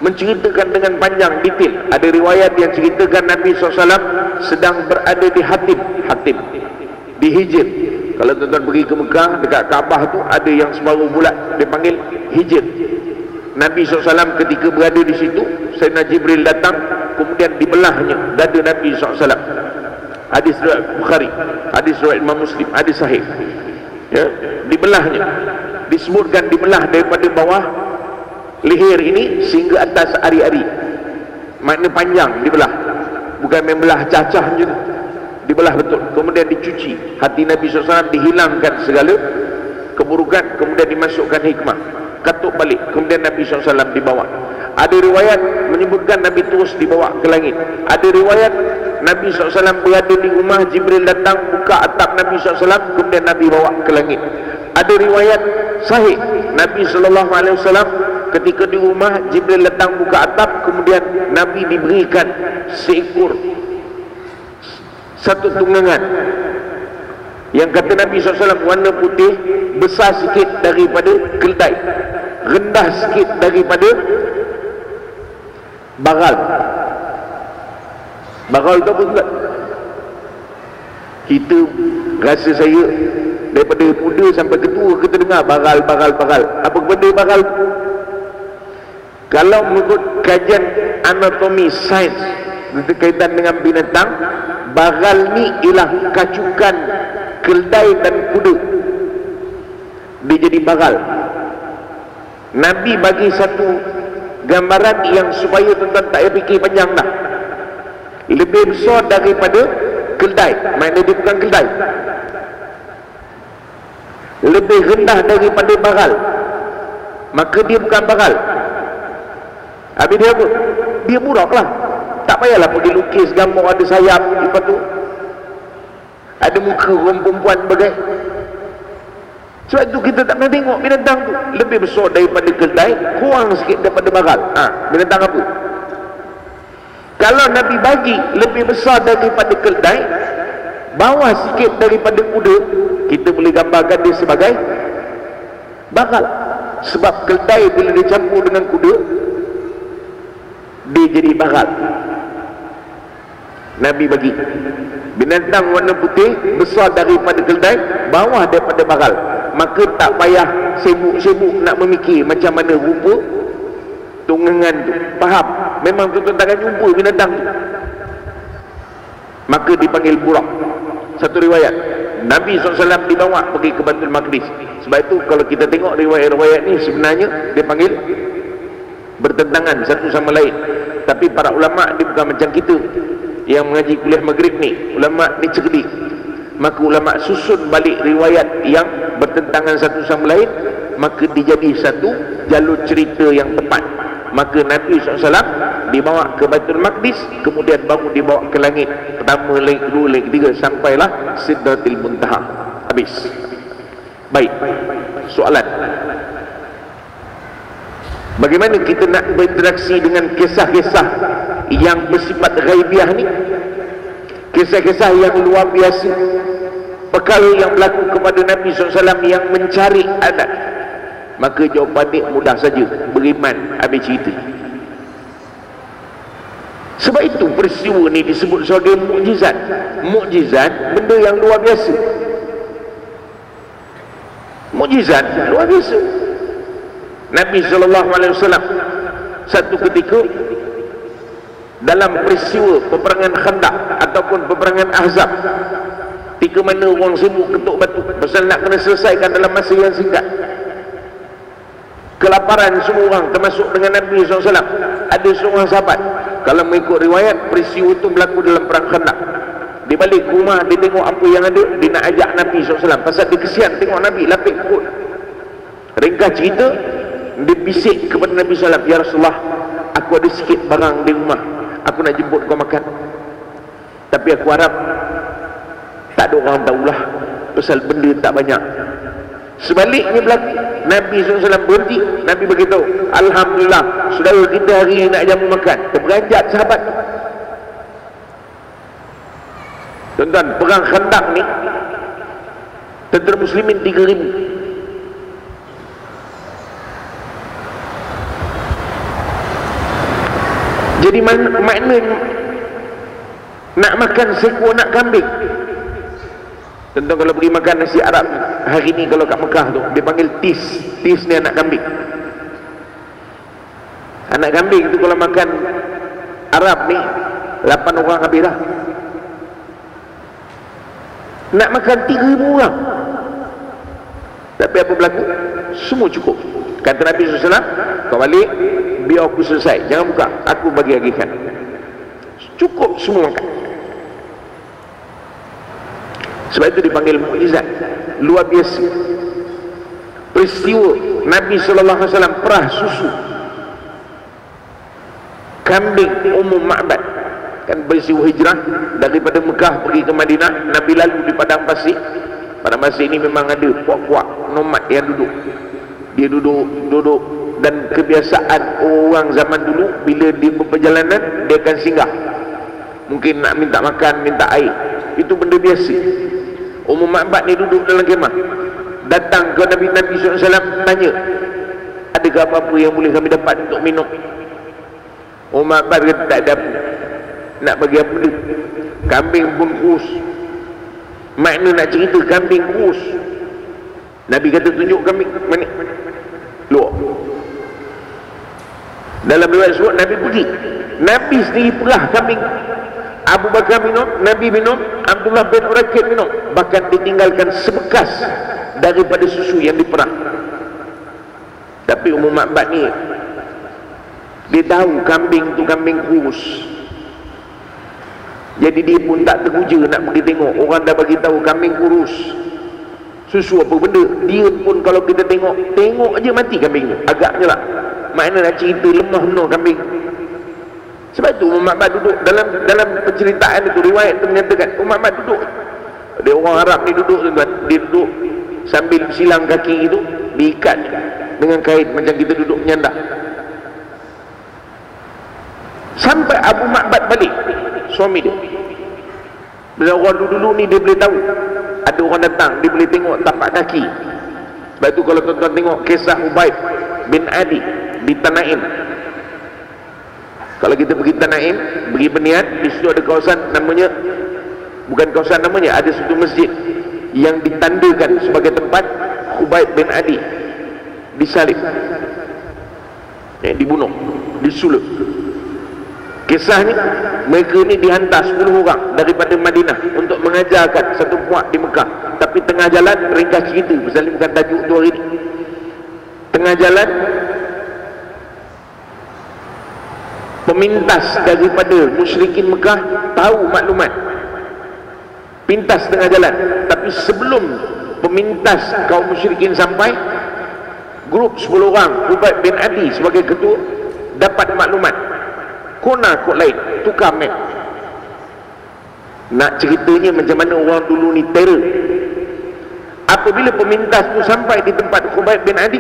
menceritakan dengan panjang detail. Ada riwayat yang ceritakan Nabi SAW sedang berada di Hatib di Hijr. Kalau tuan-tuan pergi ke Mekah, dekat Kaabah tu ada yang separuh bulat dipanggil Hijr. Nabi SAW ketika berada di situ, Sayyidina Jibril datang, kemudian dibelahnya dada Nabi SAW. Hadis riwayat Bukhari, hadis riwayat Imam Muslim, hadis sahih. Ya, dibelahnya, disebutkan dibelah daripada bawah leher ini sehingga atas ari-ari. Makna panjang dibelah, bukan membelah cacah je, dibelah betul. Kemudian dicuci, hati Nabi SAW dihilangkan segala keburukan, kemudian dimasukkan hikmah, katuk balik, kemudian Nabi SAW dibawa. Ada riwayat menyebutkan Nabi terus dibawa ke langit. Ada riwayat Nabi SAW berada di rumah, Jibril datang buka atap Nabi SAW, kemudian Nabi bawa ke langit. Ada riwayat sahih Nabi SAW ketika di rumah, Jibril datang buka atap, kemudian Nabi diberikan seekor satu tunggangan yang kata Nabi SAW warna putih, besar sikit daripada keldai, rendah sikit daripada bagal. Bagal tu apa tuan? Kita rasa saya daripada muda sampai ketua kita dengar bagal. Apa benda bagal? Kalau mengikut kajian anatomi sains berkaitan dengan binatang, bagal ni ialah kacukan keldai dan kuda, dia jadi bagal. Nabi bagi satu gambaran yang supaya tuan-tuan tak payah fikir panjang dah. Lebih besar daripada keldai, maknanya dia bukan keldai. Lebih rendah daripada bagal, maka dia bukan bagal. Habis dia apa? Dia burak lah. Tak payahlah pergi lukis gambar ada sayap, lepas tu ada muka orang perempuan bagai. Sebab itu kita tak pernah tengok binatang tu lebih besar daripada keldai, kurang sikit daripada bagal. Binatang apa? Kalau Nabi bagi lebih besar daripada keldai, bawah sikit daripada kuda, kita boleh gambarkan dia sebagai bagal. Sebab keldai bila dicampur dengan kuda, dia jadi bagal. Nabi bagi binatang warna putih besar daripada keldai, bawah daripada bagal, maka tak payah sibuk-sibuk nak memikir macam mana rupa tunggangan tu. Faham? Memang tuan-tuan takkan jumpa binatang tu, maka dipanggil burak. Satu riwayat Nabi SAW dibawa pergi ke Baitul Maqdis. Sebab itu kalau kita tengok riwayat-riwayat ni, sebenarnya dia panggil bertentangan satu sama lain. Tapi para ulama dia bukan macam kita yang mengaji kuliah maghrib ni, ulama ni cerdik. Maka ulama susun balik riwayat yang bertentangan satu sama lain, maka dijadi satu jalur cerita yang tepat. Maka Nabi SAW dibawa ke Baitul Maqdis, kemudian baru dibawa ke langit pertama, langit kedua, langit ketiga, sampailah Sidratil Muntaha. Habis. Baik, soalan, bagaimana kita nak berinteraksi dengan kisah-kisah yang bersifat ghaibiah ni, kisah-kisah yang luar biasa, perkara yang berlaku kepada Nabi SAW yang mencari adat? Maka jawapan dia mudah saja, beriman, habis cerita. Sebab itu peristiwa ni disebut sebagai mukjizat. Mukjizat, benda yang luar biasa. Mukjizat luar biasa. Nabi SAW satu ketika dalam peristiwa peperangan Khandaq ataupun peperangan Ahzab, ketika mana orang sibuk ketuk batu pasal nak kena selesaikan dalam masa yang singkat, kelaparan semua orang termasuk dengan Nabi SAW. Ada seorang sahabat, kalau mengikut riwayat, peristiwa itu berlaku dalam perang Khandaq. Dia balik ke rumah, dia tengok apa yang ada, dia nak ajak Nabi SAW pasal dia kesian tengok Nabi lapik perut. Ringkas cerita, dia bisik kepada Nabi SAW, "Ya Rasulullah, aku ada sikit barang di rumah, aku nak jemput kau makan, tapi aku harap tak ada orang tahulah pasal benda tak banyak." Sebaliknya berlaku, Nabi SAW berhenti, Nabi beritahu, "Alhamdulillah, saudara kita hari ini nak jamu makan." Terberanjat sahabat. Tuan-tuan, perang Khandaq ni tentera muslimin 3,000. Jadi makna nak makan seekor nak kambing. Tentu kalau pergi makan nasi Arab hari ni, kalau kat Mekah tu dia panggil tis. Tis ni anak kambing. Anak kambing tu kalau makan Arab ni 8 orang habis dah. Nak makan 3,000 orang. Tapi apa berlaku? Semua cukup. Kata Nabi SAW, "Kau balik, biar aku selesai, jangan buka, aku bagi-bagikan." Cukup semua makan. Sebab itu dipanggil mukjizat, luar biasa. Peristiwa Nabi SAW perah susu kambing Ummu Ma'bad, kan peristiwa hijrah daripada Mekah pergi ke Madinah. Nabi lalu di padang pasir. Padang pasir ini memang ada puak-puak nomad yang duduk. Dia duduk dan kebiasaan orang zaman dulu, bila dia berperjalanan dia akan singgah, mungkin nak minta makan, minta air, itu benda biasa. Ummu Ma'bad ni duduk dalam kemah, datang ke Nabi SAW, tanya, "Adakah apa-apa yang boleh kami dapat untuk minum?" Ummu Ma'bad kata, "Tak ada apa." Nak bagi apa dia? Kambing pun kurus. Makna nak cerita kambing kurus. Nabi kata, "Tunjuk kambing mana?" Luar. Dalam riwayat sebut Nabi pergi, Nabi sendiri perah kambing. Abu Bakar minum, Nabi minum, Abdullah bin Urakid minum, bahkan ditinggalkan sebekas daripada susu yang diperah. Tapi Ummu Ma'bad ni, dia tahu kambing tu kambing kurus, jadi dia pun tak terpuja nak pergi tengok. Orang dah bagi tahu kambing kurus, susu apa benda. Dia pun kalau kita tengok aja mati kambing tu, agaknya lah. Makna nak cerita lemah benar kambing. Sebab itu Ummu Ma'bad duduk dalam penceritaan itu, riwayat itu menyatakan Ummu Ma'bad duduk. Dia orang Arab ni duduk, tuan-tuan, dia duduk sambil silang kaki itu diikat dengan kain macam kita duduk menyandak. Sampai Abu Ma'bad balik, suami dia. Bila orang dulu ni dia boleh tahu, ada orang datang, dia boleh tengok tapak kaki. Sebab itu kalau tuan-tuan tengok kisah Ubaid bin Adi di Tanaim, kalau kita pergi Tanaim, pergi berniat, di situ ada kawasan namanya, bukan kawasan namanya, ada satu masjid yang ditandakan sebagai tempat Ubaid bin Adi disalib, dibunuh, disuluk. Kisahnya, mereka ni dihantar 10 orang daripada Madinah untuk mengajarkan satu puak di Mekah. Tapi tengah jalan, ringkas cerita, pasal ni bukan tajuk tu hari ni. Tengah jalan, pemintas daripada musyrikin Mekah tahu maklumat, pintas tengah jalan. Tapi sebelum pemintas kaum musyrikin sampai, grup 10 orang, Khubayb bin Adi sebagai ketua, dapat maklumat. Kona kod lain, tukar map. Nak ceritanya macam mana orang dulu ni terror. Apabila pemintas tu sampai di tempat Khubayb bin Adi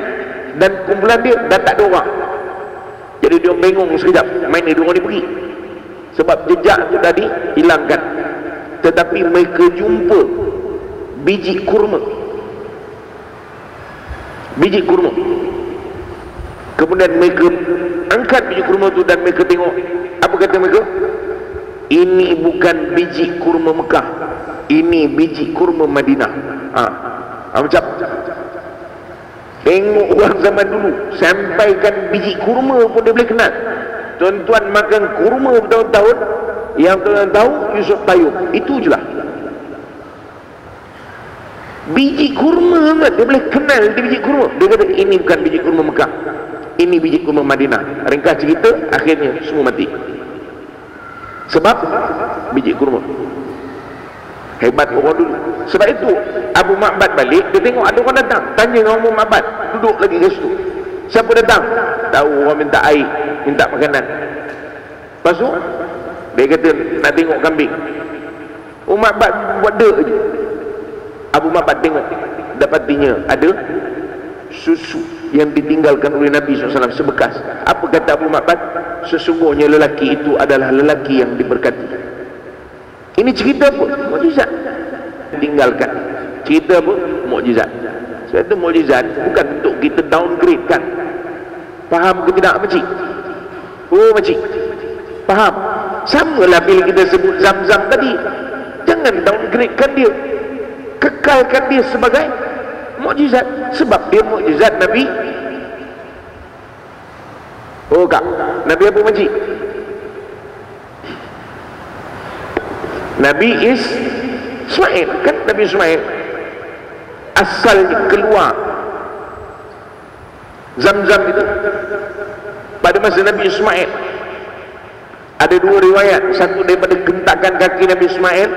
dan kumpulan dia, dah tak ada orang. Jadi dia bengong sekejap, mana dia orang ni pergi, sebab jejak tu dah dihilangkan. Tetapi mereka jumpa biji kurma. Biji kurma. Kemudian mereka angkat biji kurma tu dan mereka tengok. Apa kata mereka? Ini bukan biji kurma Mekah, ini biji kurma Madinah. Macam tengok orang zaman dulu, sampaikan biji kurma pun dia boleh kenal. Tuan-tuan makan kurma bertahun-tahun, yang tuan tahu Yusuf Tayyub, itu je lah. Biji kurma dia boleh kenal dia biji kurma. Dia kata ini bukan biji kurma Mekah, ini biji kurma Madinah. Ringkas cerita, akhirnya semua mati sebab biji kurma. Hebat orang dulu. Sebab itu Abu Ma'bad balik, dia tengok ada orang datang, tanya dengan Abu Ma'bad, duduk lagi kat situ. Siapa datang? Tahu orang minta air, minta makanan. Lepas tu dia kata nak tengok kambing. Abu Ma'bad buat dek je. Abu Ma'bad tengok, dapatinya ada susu yang ditinggalkan oleh Nabi SAW sebekas. Apa kata Abu Ma'bad? Sesungguhnya lelaki itu adalah lelaki yang diberkati. Ini cerita apa? Mukjizat. Tinggalkan. Cerita apa? Mukjizat. Sebab itu mukjizat bukan untuk kita downgrade kan. Faham ke tidak makcik? Oh makcik, faham? Samalah bila kita sebut Zam-Zam tadi. Jangan downgradekan dia, kekalkan dia sebagai mukjizat. Sebab dia mukjizat Nabi. Oh kak, Nabi apa makcik? Nabi Ismail, kan Nabi Ismail asalnya keluar Zam-Zam itu pada masa Nabi Ismail. Ada dua riwayat, satu daripada gentakan kaki Nabi Ismail.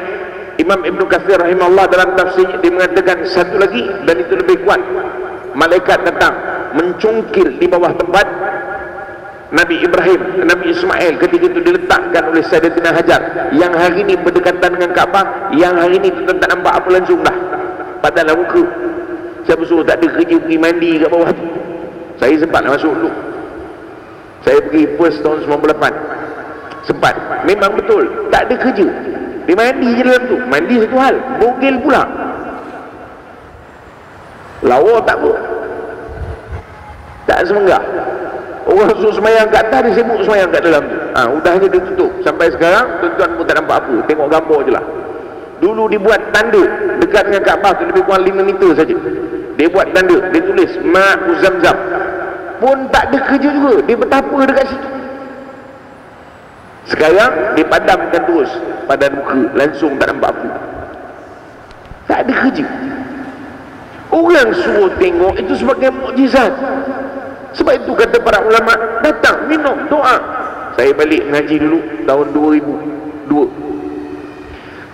Imam Ibn Kathir rahimahullah dalam tafsirnya dia mengatakan satu lagi, dan itu lebih kuat. Malaikat datang mencungkil di bawah tempat Nabi Ibrahim, Nabi Ismail ketika itu diletakkan oleh Sayyidatina Hajar, yang hari ini berdekatan dengan Kaabah, yang hari ini kita tak nampak apa langsung dah padahal muka. Siapa suruh tak ada kerja pergi mandi kat bawah tu? Saya sempat masuk dulu, saya pergi first tahun 98, sempat, memang betul tak ada kerja, dia mandi je dalam tu. Mandi satu hal, bogel pula, lawa tak apa, tak semenggah. Orang suruh semayang kat atas, dia sibuk semayang kat dalam tu. Udahnya dia tutup. Sampai sekarang tuan-tuan pun tak nampak apa, tengok gambar je lah. Dulu dibuat tanda dekat dengan Kaabah tu, lebih kurang 5 meter saja. Dia buat tanda, dia tulis Ma'u Zam-Zam. Pun tak ada kerja juga, dia bertapa dekat situ. Sekarang dia padamkan terus padan muka, langsung tak nampak apa, tak ada kerja. Orang suruh tengok itu sebagai mukjizat. Sebab itu kata para ulama, datang, minum, doa. Saya balik mengaji dulu tahun 2002.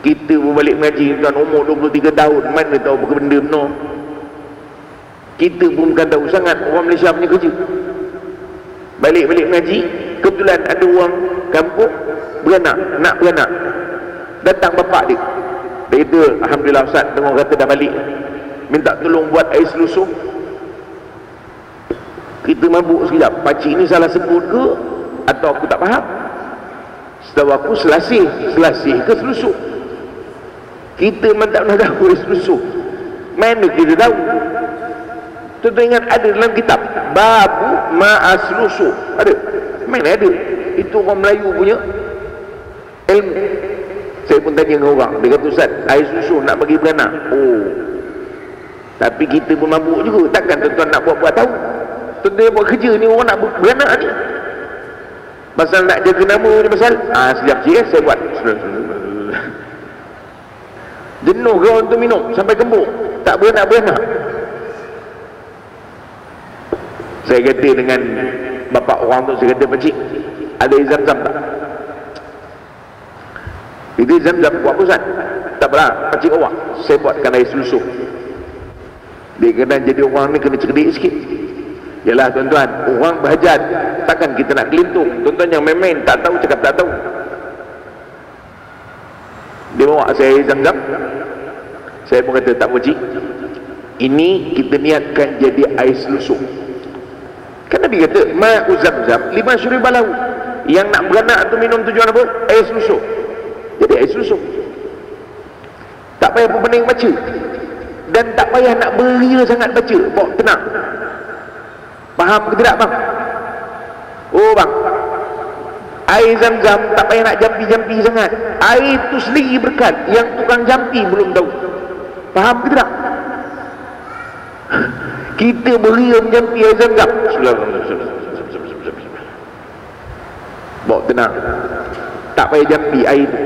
Kita pun balik mengaji tuan umur 23 tahun, mana tahu apa benda benar. Kita pun bukan tahu sangat orang Malaysia punya kerja. Balik-balik mengaji, kebetulan ada orang kampung beranak, nak beranak. Datang bapak dia, dia kata, Alhamdulillah Ustaz, dengar kata dah balik, minta tolong buat air selusuk. Kita mabuk sekejap, pakcik ni salah sebut ke atau aku tak faham? Setahu aku selasih ke selusuk. Kita memang tak pernah tahu selusuk, mana kita tahu. Tuan-tuan ingat ada dalam kitab Babu Ma'as Selusuk, ada? Mana ada? Itu orang Melayu punya ilmu. Saya pun tanya dengan orang, dia kata Ustaz, air susu nak bagi beranak. Oh, tapi kita pun mabuk juga, takkan tuan-tuan nak buat-buat tahu. Tuan-tuan buat kerja ni, orang nak beranak ni, pasal nak jaga nama ni, pasal sekejap cik saya buat. Jenuh ke orang tu minum sampai kembung, tak beranak-beranak. Saya kata dengan bapak orang tu, saya kata, pakcik, Ada air zam-zam tak? Itu zam-zam buat apa Ustaz? Tak apalah, pakcik awak, saya buatkan air susu. Dia kena jadi orang ni kena cerdik sikit. Yalah tuan-tuan, orang berhajat, takkan kita nak kelintung. Tuan-tuan yang main-main, tak tahu cakap tak tahu. Dia bawa saya air zam-zam. Saya pun kata, tak pakcik, ini kita niatkan jadi air susu. Kan Nabi kata, ma'u zam-zam lima syuriba lahu. Yang nak beranak tu minum tujuan apa? Air susu. Jadi air susu. Tak payah pening baca. Dan tak payah nak beria sangat baca. Bawa tenang. Faham ke tidak bang? Oh bang, air zam-zam tak payah nak jampi-jampi sangat. Air tu sendiri berkat. Yang tukang jampi belum tahu. Faham ke tidak? Kita beria menjampi air zam-zam. Bawa tenang. Tak payah jampi air tu.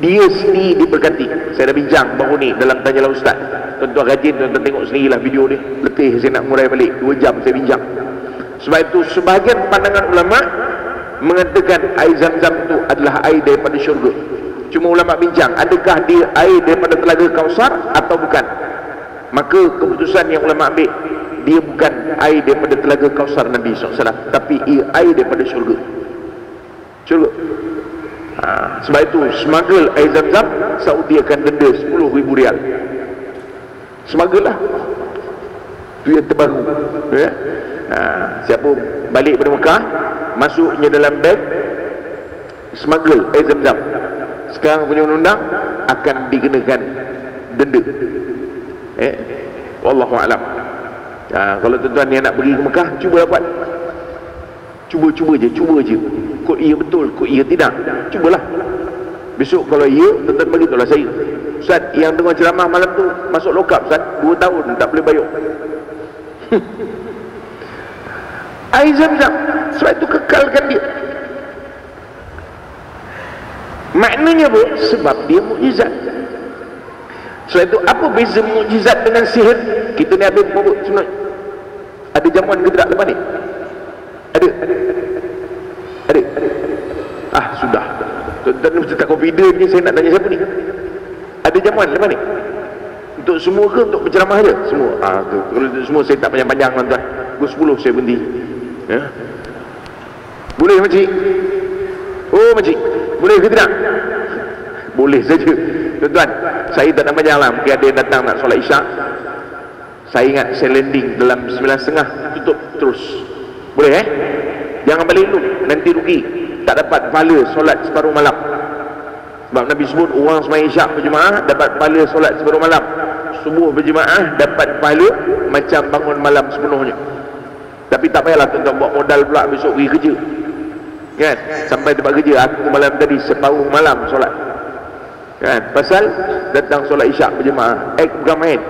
Dia sendiri diberkati. Saya dah bincang baru ni dalam Tanyalah Ustaz. Tuan-tuan rajin, tuan-tuan tengok sendirilah video ni. Letih saya nak murai balik 2 jam saya bincang. Sebab itu sebahagian pandangan ulama mengatakan air zam-zam itu adalah air daripada syurga. Cuma ulama bincang, adakah dia air daripada telaga Kausar atau bukan? Maka keputusan yang ulama ambil, dia bukan air daripada telaga Kausar Nabi SAW, tapi ia air daripada syurga. Syurga. Sebab itu smuggle air zam-zam, Saudi akan denda 10,000 rial. Smuggle lah. Itu yang terbaru ya? Siapa balik pada Mekah, masuknya dalam beg, smuggle air zam-zam, sekarang punya undang akan dikenakan denda. Wallahu a'lam. Kalau tuan-tuan yang nak pergi ke Mekah, cuba dapat. Cuba je. Kod iya betul, kod iya tidak, cubalah. Besok kalau iya, tuan-tuan beritahulah saya, Ustaz, yang dengar ceramah malam tu masuk lokap Ustaz, 2 tahun tak boleh bayar. Air zam-zam, sebab itu kekalkan dia. Maknanya apa? Sebab dia mukjizat. Sebab itu apa beza mukjizat dengan sihir? Kita ni habis apa sebenarnya? Ada jamuan ke tidak lepas ni? Ada. Sudah. Tuan-tuan mesti tak confident ni, saya nak tanya siapa ni? Ada jamuan lepas ni? Untuk semua ke untuk penceramah je? Semua. Kalau untuk semua saya tak panjang-panjang tuan-tuan. Pukul 10 saya berhenti. Ya. Boleh makcik? Oh makcik, boleh ke tidak? Boleh saja. Tuan-tuan, saya tak nak panjang lah. Mungkin ada yang datang nak solat isyak. Saya ingat saya landing dalam 9.30, tutup terus. Boleh Jangan balik dulu, nanti rugi. Tak dapat pahala solat separuh malam. Sebab Nabi sebut orang sembahyang isyak berjemaah dapat pahala solat separuh malam. Subuh berjemaah dapat pahala macam bangun malam sepenuhnya. Tapi tak payahlah tuan-tuan buat modal pula besok pergi kerja. Kan? Sampai tempat kerja, aku malam tadi separuh malam solat. Kan? Pasal datang solat isyak berjemaah. Bukan main.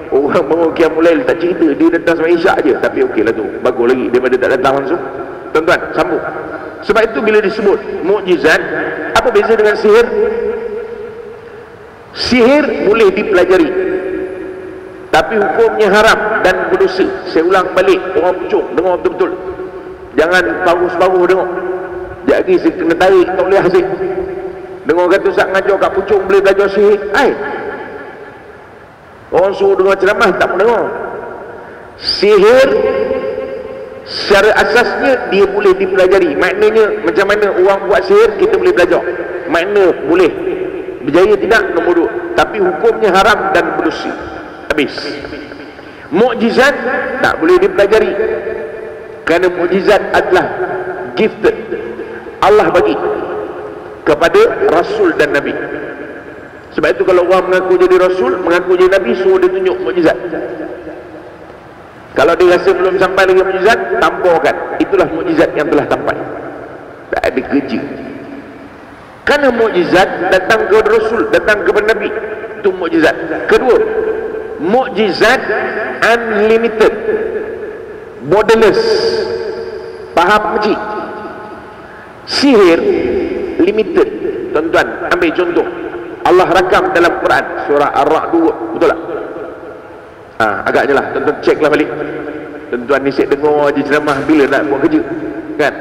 Orang bangun qiyamul lail tak cerita, dia datang sembahyang isyak je. Tapi okeylah tu, bagus lagi daripada tak datang langsung. Tuan-tuan, sambung. Sebab itu bila disebut mukjizat, apa beza dengan sihir? Sihir boleh dipelajari, tapi hukumnya haram dan berdosa. Saya ulang balik, orang pucuk, dengar betul-betul. Jangan paruh-paruh dengar. Sekejap lagi saya kena tarik, tak boleh hasil. Dengar kata Ustaz ngajar kat pucuk boleh belajar sihir. Orang suruh dengar ceramah tak mau dengar. Sihir secara asasnya dia boleh dipelajari. Maknanya macam mana orang buat sihir kita boleh belajar. Makna boleh, berjaya tidak nombor 2. Tapi hukumnya haram dan berdosa. Habis. Mukjizat tak boleh dipelajari, kerana mukjizat adalah gifted, Allah bagi kepada Rasul dan Nabi. Sebab itu kalau orang mengaku jadi Rasul, mengaku jadi Nabi, suruh dia tunjuk mukjizat. Kalau dia rasa belum sampai lagi mukjizat, tambahkan. Itulah mukjizat yang telah sampai. Tak ada kerja. Kerana mukjizat datang kepada Rasul, datang kepada Nabi, itu mukjizat. Kedua, mukjizat unlimited, borderless. Faham makcik? Sihir limited. Tuan-tuan, ambil contoh. Allah rakam dalam Quran surah Ar-Ra'd 2, betul tak? Agaknya lah, tuan-tuan ceklah balik. Tuan-tuan ni saya dengar je ceramah bila nak buat kerja, kan?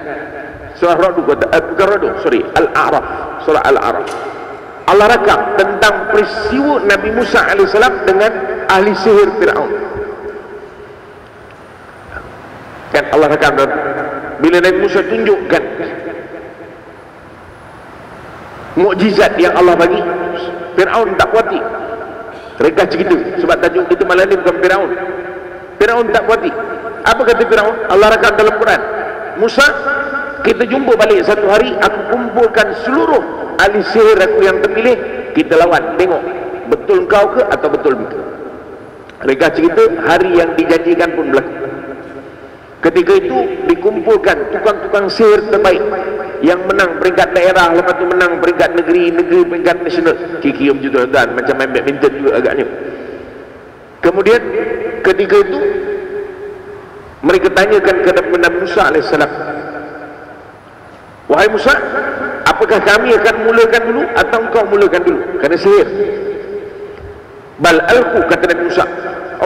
Surah Ra'd, bukan Ra'd, sorry, Al-A'raf, surah Al-A'raf. Allah rakam tentang peristiwa Nabi Musa AS dengan ahli sihir Fir'aun. Kan Allah rakam, bila Nabi Musa tunjukkan mukjizat yang Allah bagi, Fir'aun tak puati. Mereka cerita, sebab tajuk kita malam ni bukan Fir'aun. Fir'aun tak puati. Apa kata Fir'aun? Allah rakam dalam Quran, Musa, kita jumpa balik satu hari, aku kumpulkan seluruh ahli sihir aku yang terpilih, kita lawan, tengok betul kau ke atau betul betul. Mereka cerita hari yang dijanjikan pun berlaku. Ketika itu dikumpulkan tukang-tukang sihir terbaik yang menang peringkat daerah, lepas tu menang peringkat negeri, peringkat nasional. Kiki macam tu kan, macam main badminton juga agaknya. Kemudian ketika itu mereka tanyakan kepada Nabi Musa AS, wahai Musa, apakah kami akan mulakan dulu atau engkau mulakan dulu? Kerana sihir. Bal alku, kata Nabi Musa.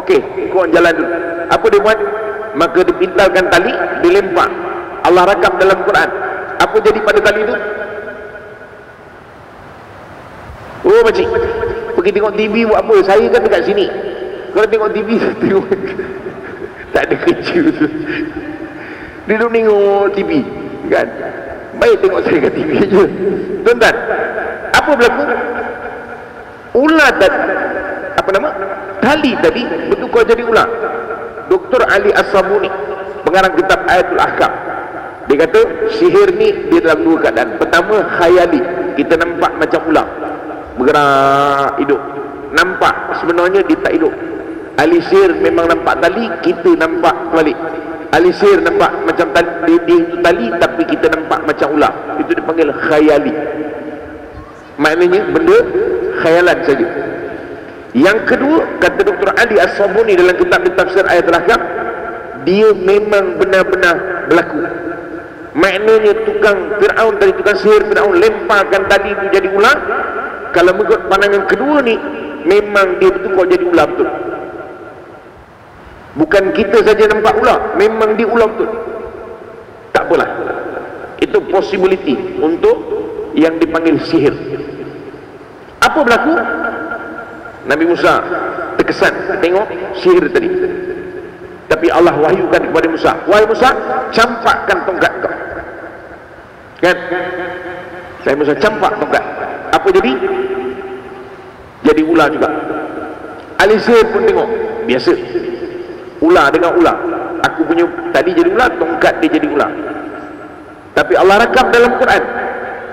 Okey, kau jalan dulu. Apa dia buat? Maka dipintalkan tali, dilempar. Allah rakam dalam Quran. Apa jadi pada tali itu? Oh makcik, pergi tengok TV buat apa? Saya kan dekat sini. Kalau tengok TV, tengok tak ada kerja tu. Dia duduk tengok TV kan. Baik tengok saya kat TV je. Tuan-tuan, apa berlaku? Ular tadi, apa nama? Tali tadi bertukar jadi ular. Dr. Ali As-Sabuni, pengarang kitab Ayatul Ahkam, dia kata sihir ni dia dalam dua keadaan. Pertama, khayali, kita nampak macam ular bergerak hidup, nampak sebenarnya dia tak hidup. Ahli sihir memang nampak tali, kita nampak balik. Ahli sihir nampak macam tali, dia tali tapi kita nampak macam ular. Itu dipanggil khayali. Maknanya benda khayalan saja. Yang kedua, kata Dr. Ali As-Sabuni dalam kitab tafsir Ayatul Ahkam, dia memang benar-benar berlaku. Maknanya tukang Fir'aun tadi, tukang sihir Fir'aun lemparkan tadi itu jadi ular. Kalau mengikut pandangan kedua ni, memang dia bertukar jadi ular betul. Bukan kita saja nampak ular, memang dia ular betul. Tak apalah, itu possibility untuk yang dipanggil sihir. Apa berlaku? Nabi Musa terkesan tengok sihir tadi, tapi Allah wahyukan kepada Musa, wahai Musa, campakkan tongkat kau. Kan? Saya Musa campak tongkat. Apa jadi? Jadi ular juga. Ahli sihir pun tengok, biasa ular dengan ular. Aku punya tadi jadi ular, tongkat dia jadi ular. Tapi Allah rakam dalam Quran,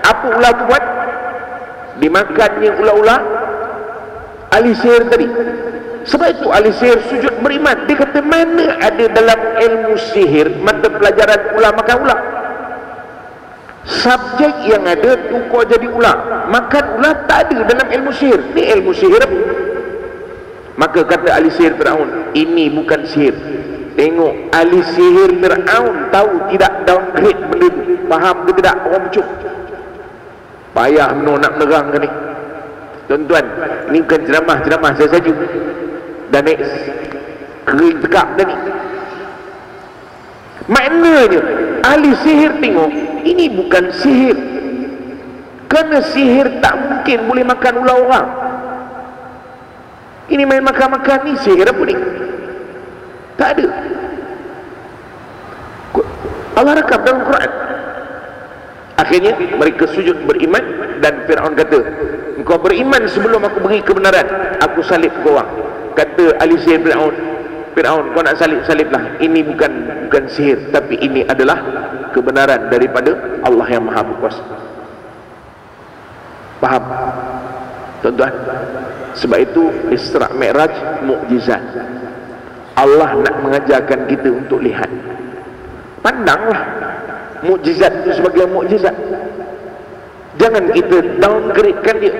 apa ular tu buat? Dimakannya ular-ular ahli sihir tadi. Sebab itu ahli sihir sujud beriman. Dia kata, mana ada dalam ilmu sihir mata pelajaran ular makan ular? Subjek yang ada tukar jadi ular, makan ular, tak ada dalam ilmu sihir. Ni ilmu sihir. Maka kata ahli sihir Fir'aun, ini bukan sihir. Tengok, ahli sihir Fir'aun tahu tidak downgrade benda tu. Faham ke tidak orang pucuk? Payah nak menerangkan ni. Tuan-tuan, ni bukan ceramah saya saja. Dan naik kering tekak dah ni. Maknanya ahli sihir tengok, ini bukan sihir. Kerana sihir tak mungkin boleh makan ular orang. Ini main makan-makan ni, sihir apa ni? Tak ada. Allah rakam dalam Quran. Akhirnya mereka sujud beriman, dan Fir'aun kata, engkau beriman sebelum aku beri kebenaran, aku salib kau orang. Kata ahli sihir Fir'aun, kau nak salib-saliblah. Ini bukan sihir, tapi ini adalah kebenaran daripada Allah yang Maha Berkuasa. Faham? Tuan-tuan, sebab itu Isra' Mi'raj mukjizat. Allah nak mengajarkan kita untuk lihat. Pandanglah mukjizat itu sebagai mukjizat. Jangan kita downgradekan dia.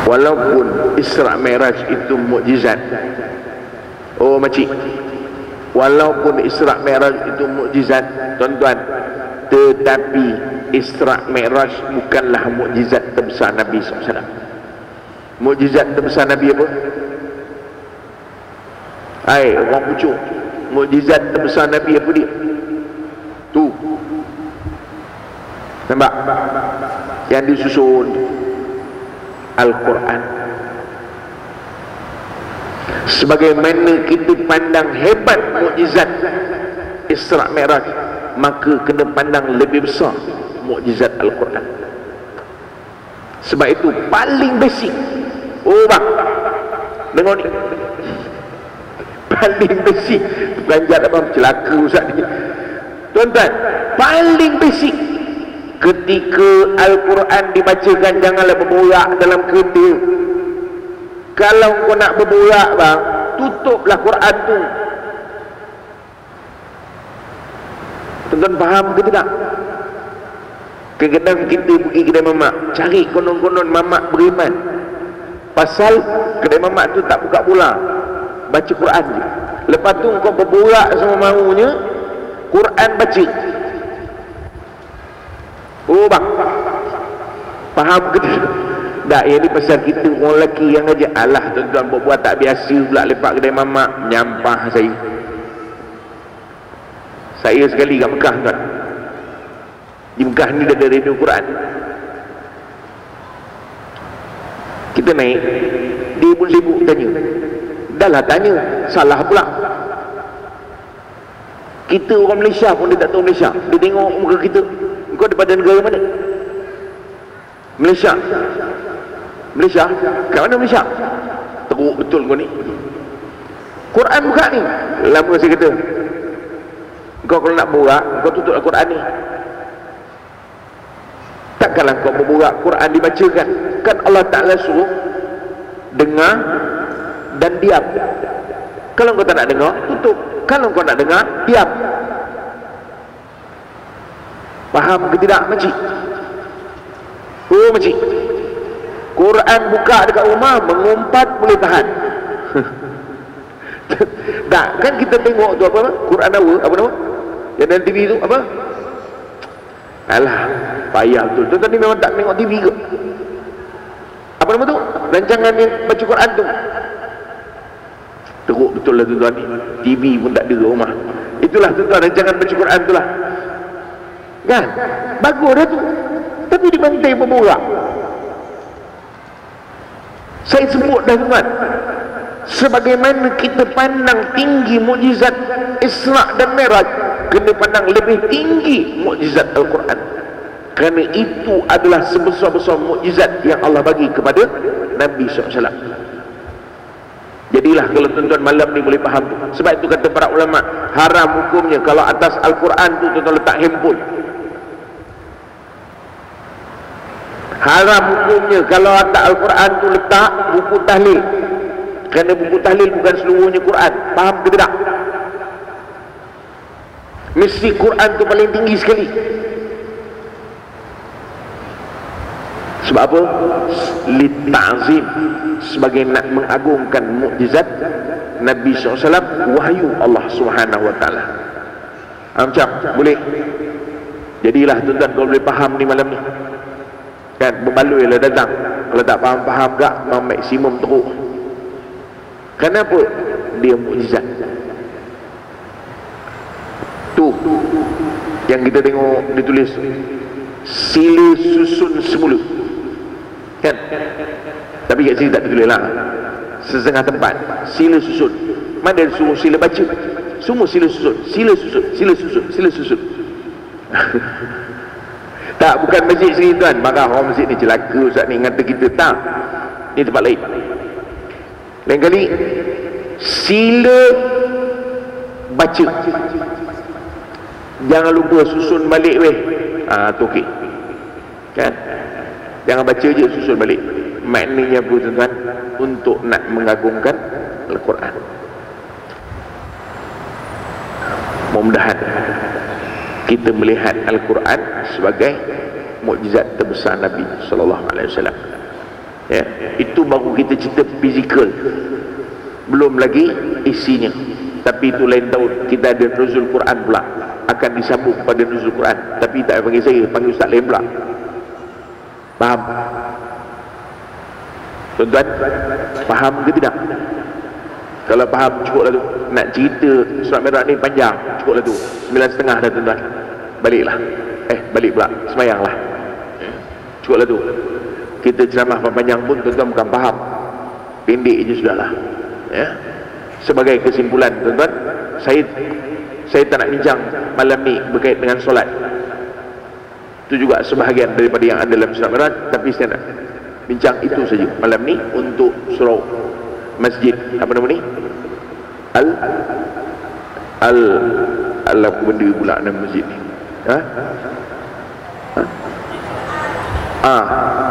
Walaupun Isra' Mi'raj itu mukjizat. Oh makcik, walaupun Isra' Mi'raj itu mukjizat, tuan-tuan, tetapi Isra' Mi'raj bukanlah mukjizat terbesar Nabi SAW. Mukjizat terbesar Nabi apa? Hai orang pucuk, mukjizat terbesar Nabi apa dia? Tu nampak yang disusun Al-Quran. Sebagaimana kita pandang hebat mukjizat Isra' Mi'raj, maka kena pandang lebih besar mukjizat Al-Quran. Sebab itu paling basic. Oh bang, dengar ni, paling basic. Belanjat abang celaka ustaz ni. Tuan-tuan, paling basic ketika Al-Quran dibacakan, janganlah berborak dalam kereta. Kalau kau nak berborak bang, tutuplah Quran tu. Tuan-tuan faham ke tidak? Kadang-kadang kita pergi kedai mamak, cari konon-konon mamak beriman, pasal kedai mamak tu tak buka bola, baca Quran je. Lepas tu kau berborak sama maunya, Quran baca. Oh bang, faham ke tidak? Tak, yang ni pasal kita orang lelaki yang aja. Alah tuan-tuan, buat tak biasa pula lepak kedai mamak. Nyampah saya sekali kat Mekah tuan. Di Mekah ni dah ada radio Quran. Kita naik, dia pun sibuk tanya. Dah lah tanya, salah pula. Kita orang Malaysia pun dia tak tahu Malaysia. Dia tengok muka kita, kau daripada negara mana? Malaysia. Malaysia? Kat mana Malaysia? Teruk betul kau ni. Quran buka ni. Lama saya kata, kau kalau nak borak, kau tutup Al-Quran ni. Takkanlah kau berborak, Quran dibacakan. Kan Allah Ta'ala suruh dengar dan diam. Kalau kau tak nak dengar, tutup. Kalau kau nak dengar, diam. Faham ke tidak makcik? Oh makcik, Quran buka dekat rumah, mengumpat boleh tahan. Tak, kan kita tengok tu apa? Quran apa nama? Yang dalam TV tu apa? Alah, payah betul. Tuan-tuan ni memang tak tengok TV ke? Apa nama tu? Rancangan yang baca Quran tu. Teruk betul lah tuan-tuan ni. TV pun tak ada rumah. Itulah tuan-tuan, rancangan baca Quran tu lah. Kan? Bagus dah tu. Tapi dibantai berborak. Saya sebut dah tuan, sebagaimana kita pandang tinggi mukjizat Isra' dan Mi'raj, kena pandang lebih tinggi mukjizat Al-Quran. Kerana itu adalah sebesar-besar mukjizat yang Allah bagi kepada Nabi SAW. Jadilah kalau tuan-tuan malam ni boleh faham tu. Sebab itu kata para ulama, haram hukumnya kalau atas Al-Quran tu tuan-tuan letak handphone. Haram hukumnya kalau atas Al-Quran tu letak buku tahlil. Kerana buku tahlil bukan seluruhnya Quran. Faham ke tidak? Mesti Quran tu paling tinggi sekali. Sebab apa? Lita'zim, sebagai nak mengagungkan mukjizat Nabi SAW, wahyu Allah Subhanahu Wa Taala. Macam boleh. Jadilah tuan-tuan kalau boleh faham ni malam ni, kan berbaloi lah datang. Kalau tak faham-faham gak, mau maksimum teruk. Kenapa? Dia mukjizat. Tu yang kita tengok ditulis, sila susun semula, kan? Tapi kat sini tak ditulis lah, setengah tempat. Sila susun. Mana suruh sila baca? Semua sila susun. Sila susun, sila susun, sila susun. Tak, bukan masjid sini tuan. Marah orang masjid ni, celaka ustaz ni ngata kita. Tak, ni tempat lain. Lain kali sila baca, jangan lupa susun balik weh. Tu okey, kan? Jangan baca je, susun balik. Maknanya apa tuan-tuan? Untuk nak mengagungkan Al-Quran. Mudah-mudahan kita melihat Al-Quran sebagai mukjizat terbesar Nabi sallallahu alaihi wasallam. Ya, itu baru kita cerita fizikal, belum lagi isinya. Tapi itu lain tahun kita ada nuzul Quran pula, akan disambung pada nuzul Quran. Tapi tak panggil saya, panggil ustaz lain pula. Faham? Tuan-tuan, faham ke tidak? Kalau faham cukuplah tu. Nak cerita surat Mi'raj ni panjang, cukuplah tu. 9.30 dah tuan-tuan. Baliklah. Balik pula, semayanglah. Cukuplah tu. Kita ceramah panjang pun tuan-tuan bukan faham. Pendek je sudahlah. Ya. Sebagai kesimpulan tuan-tuan, saya tak nak bincang malam ni berkait dengan solat. Itu juga sebahagian daripada yang ada dalam surat Mi'raj, tapi saya nak bincang itu saja malam ni untuk surau masjid apa nama ni, apa benda pula nama masjid ni,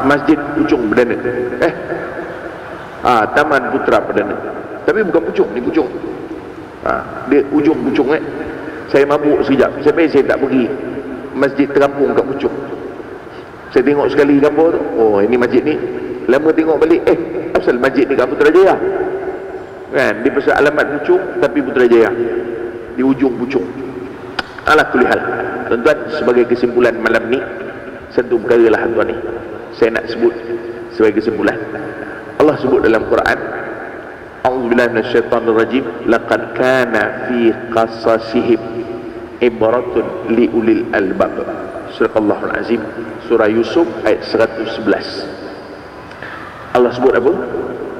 Masjid Puchong Perdana, Taman Putra Perdana, tapi bukan Puchong ni, Puchong dia ujung Puchong. Saya mabuk sekejap, saya tak pergi masjid terapung kat Puchong. Saya tengok sekali gambar tu, oh ini masjid ni. Lama tengok balik, asal masjid ni kat Putrajaya kan, dia pasal alamat Puchong tapi Putrajaya di ujung Puchong. Ala kulli hal tuan-tuan, sebagai kesimpulan malam ni, satu perkara lah tuan ni saya nak sebut sebagai kesimpulan. Allah sebut dalam Quran, a'udzubillahi minasyaitonirrajim, laqad kana fi qasasihim ibratun liulil albab. Surah Allahul Azim, surah Yusuf ayat 111. Allah sebut apa?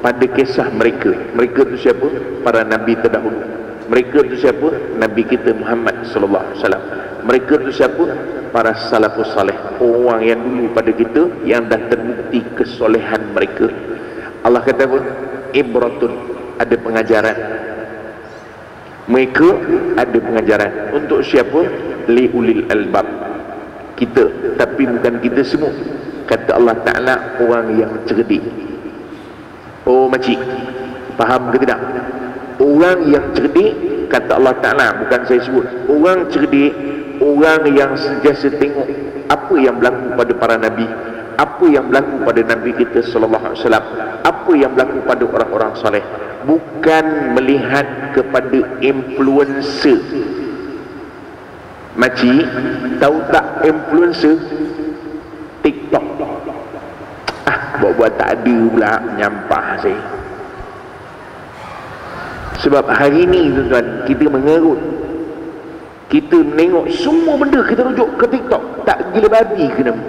Pada kisah mereka. Mereka tu siapa? Para nabi terdahulu. Mereka tu siapa? Nabi kita Muhammad sallallahu alaihi wasallam. Mereka tu siapa? Para salafus saleh, orang yang dulu pada kita yang dah terbukti kesolehan mereka. Allah kata apa? Ibratun, ada pengajaran. Mereka ada pengajaran untuk siapa? Liulil albab, kita, tapi bukan kita semua. Kata Allah Ta'ala, orang yang cerdik. Oh makcik, faham ke tidak? Orang yang cerdik, kata Allah Ta'ala, bukan saya sebut. Orang cerdik, orang yang sentiasa tengok apa yang berlaku pada para nabi, apa yang berlaku pada nabi kita sallallahu alaihi wasallam, apa yang berlaku pada orang-orang soleh, bukan melihat kepada influencer. Makcik, tahu tak influencer? TikTok. Buat-buat tak ada pula, menyampah saya. Sebab hari ni tuan-tuan, kita mengerut, kita menengok semua benda kita rujuk ke TikTok. Tak gila babi ke nama.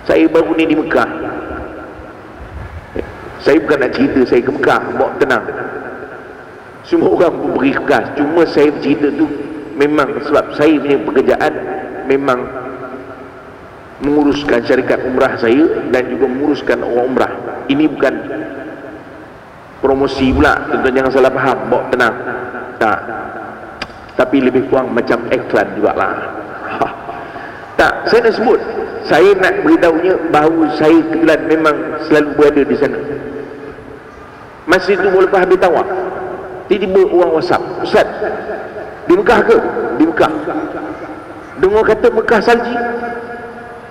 Saya baru ni di Mekah. Saya bukan nak cerita saya ke Mekah, bawa tenang. Semua orang pun pergi ke Mekah. Cuma saya bercerita tu memang sebab saya punya pekerjaan memang menguruskan syarikat umrah saya dan juga menguruskan orang umrah. Ini bukan promosi pula, tuan-tuan jangan salah faham, bawa tenang. Tak. Tapi lebih kurang macam iklan jugalah. Tak, saya nak sebut, saya nak beritahunya bahawa saya kebetulan memang selalu berada di sana. Masa itu lepas habis tawaf, tiba-tiba orang WhatsApp, Ustaz, di Mekah ke? Di Mekah. Dengar kata Mekah salji.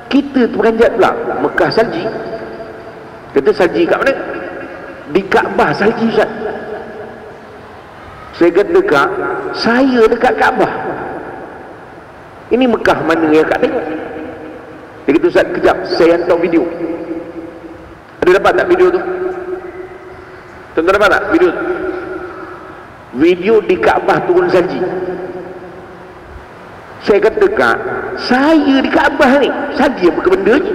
Kita terperanjat pula, Mekah salji. Kata salji kat mana? Di Kaabah salji, Ustaz. Saya kata, Kak, saya dekat Kaabah. Ini Mekah mana yang Kak tengok? Dia kata, Ustaz, kejap, saya hantar video. Ada dapat tak video tu? Tuan-tuan dapat tak video tu? Video di Kaabah turun salji. Saya kata, Kak, saya di Kaabah ni, salji apa ke benda ni?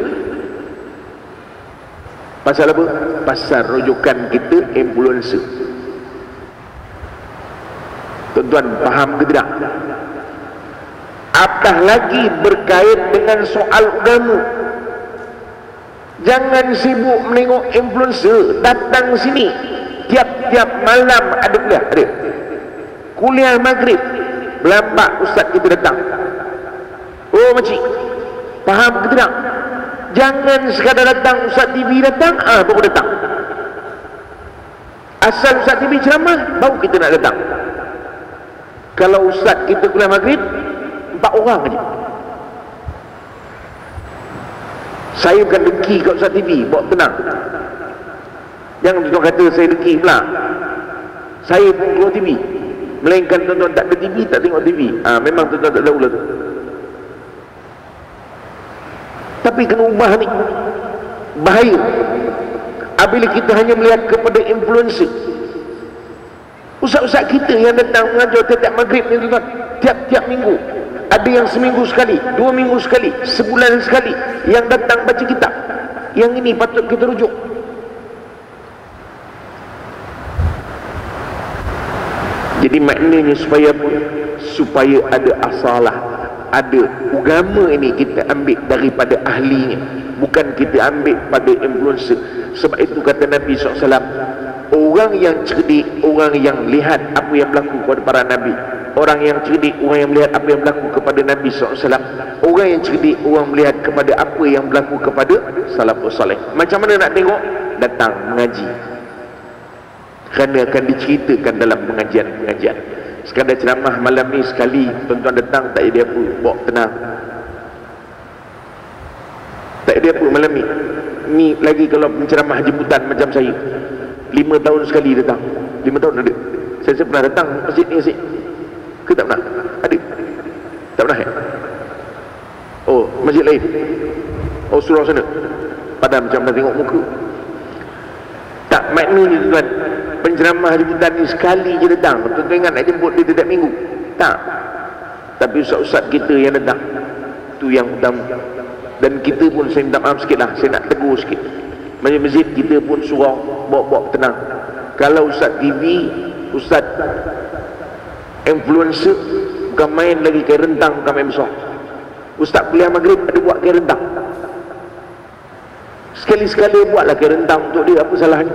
Pasal apa? Pasal rujukan kita influencer. Tuan-tuan faham ke tidak? Apatah lagi berkait dengan soal agama. Jangan sibuk menengok influencer. Datang sini tiap-tiap malam ada kuliah, ada kuliah maghrib. Berlambat ustaz kita datang. Oh makcik, faham ke tidak? Jangan sekadar datang ustaz TV datang, baru datang. Asal ustaz TV ceramah, baru kita nak datang. Kalau ustaz kita kuliah maghrib 4 orang aja. Saya bukan dengki kat ustaz TV, bawa tenang. Jangan tuan kata saya dengki pula. Saya pun keluar TV. Melainkan tuan-tuan tak ada TV, tak tengok TV. Memang tuan-tuan tak tahu lah tu. Tapi kena ubah ni. Bahaya apabila kita hanya melihat kepada influencer. Ustaz-ustaz kita yang datang mengajar tiap-tiap maghrib ni tuan, tiap-tiap minggu, ada yang seminggu sekali, 2 minggu sekali, sebulan sekali yang datang baca kitab. Yang ini patut kita rujuk. Jadi maknanya supaya apa? Supaya ada asalah, ada agama ini kita ambil daripada ahlinya, bukan kita ambil pada influencer. Sebab itu kata Nabi SAW, orang yang cerdik, orang yang lihat apa yang berlaku kepada para Nabi. Orang yang cerdik, orang yang melihat apa yang berlaku kepada Nabi SAW. Orang yang cerdik, orang melihat kepada apa yang berlaku kepada salafus salih. Macam mana nak tengok? Datang mengaji, kerana akan diceritakan dalam pengajian-pengajian. Sekadar ceramah malam ni sekali, tuan-tuan datang tak jadi apa, bawa tenang, tak jadi apa malam ni. Ni lagi kalau penceramah jemputan macam saya, 5 tahun sekali datang. 5 tahun ada. Saya pernah datang masjid ni asyik ke tak pernah? Ada? Tak pernah ya? Oh, masjid lain. Oh, surau sana. Padahal macam dah tengok muka. Tak, maknanya tuan, penceramah jemputan ni sekali je datang. Tuan-tuan ingat nak jemput dia setiap minggu? Tak. Tapi ustaz-ustaz kita yang datang, tu yang utama. Dan kita pun, saya minta maaf sikit lah, saya nak tegur sikit. Masjid kita pun surau, bawa-bawa tenang. Kalau ustaz TV, ustaz influencer, bukan main lagi kain rentang, bukan main besar. Ustaz kuliah maghrib ada buat kain rentang. Sekali-sekala buatlah kain rentang untuk dia, apa salahnya?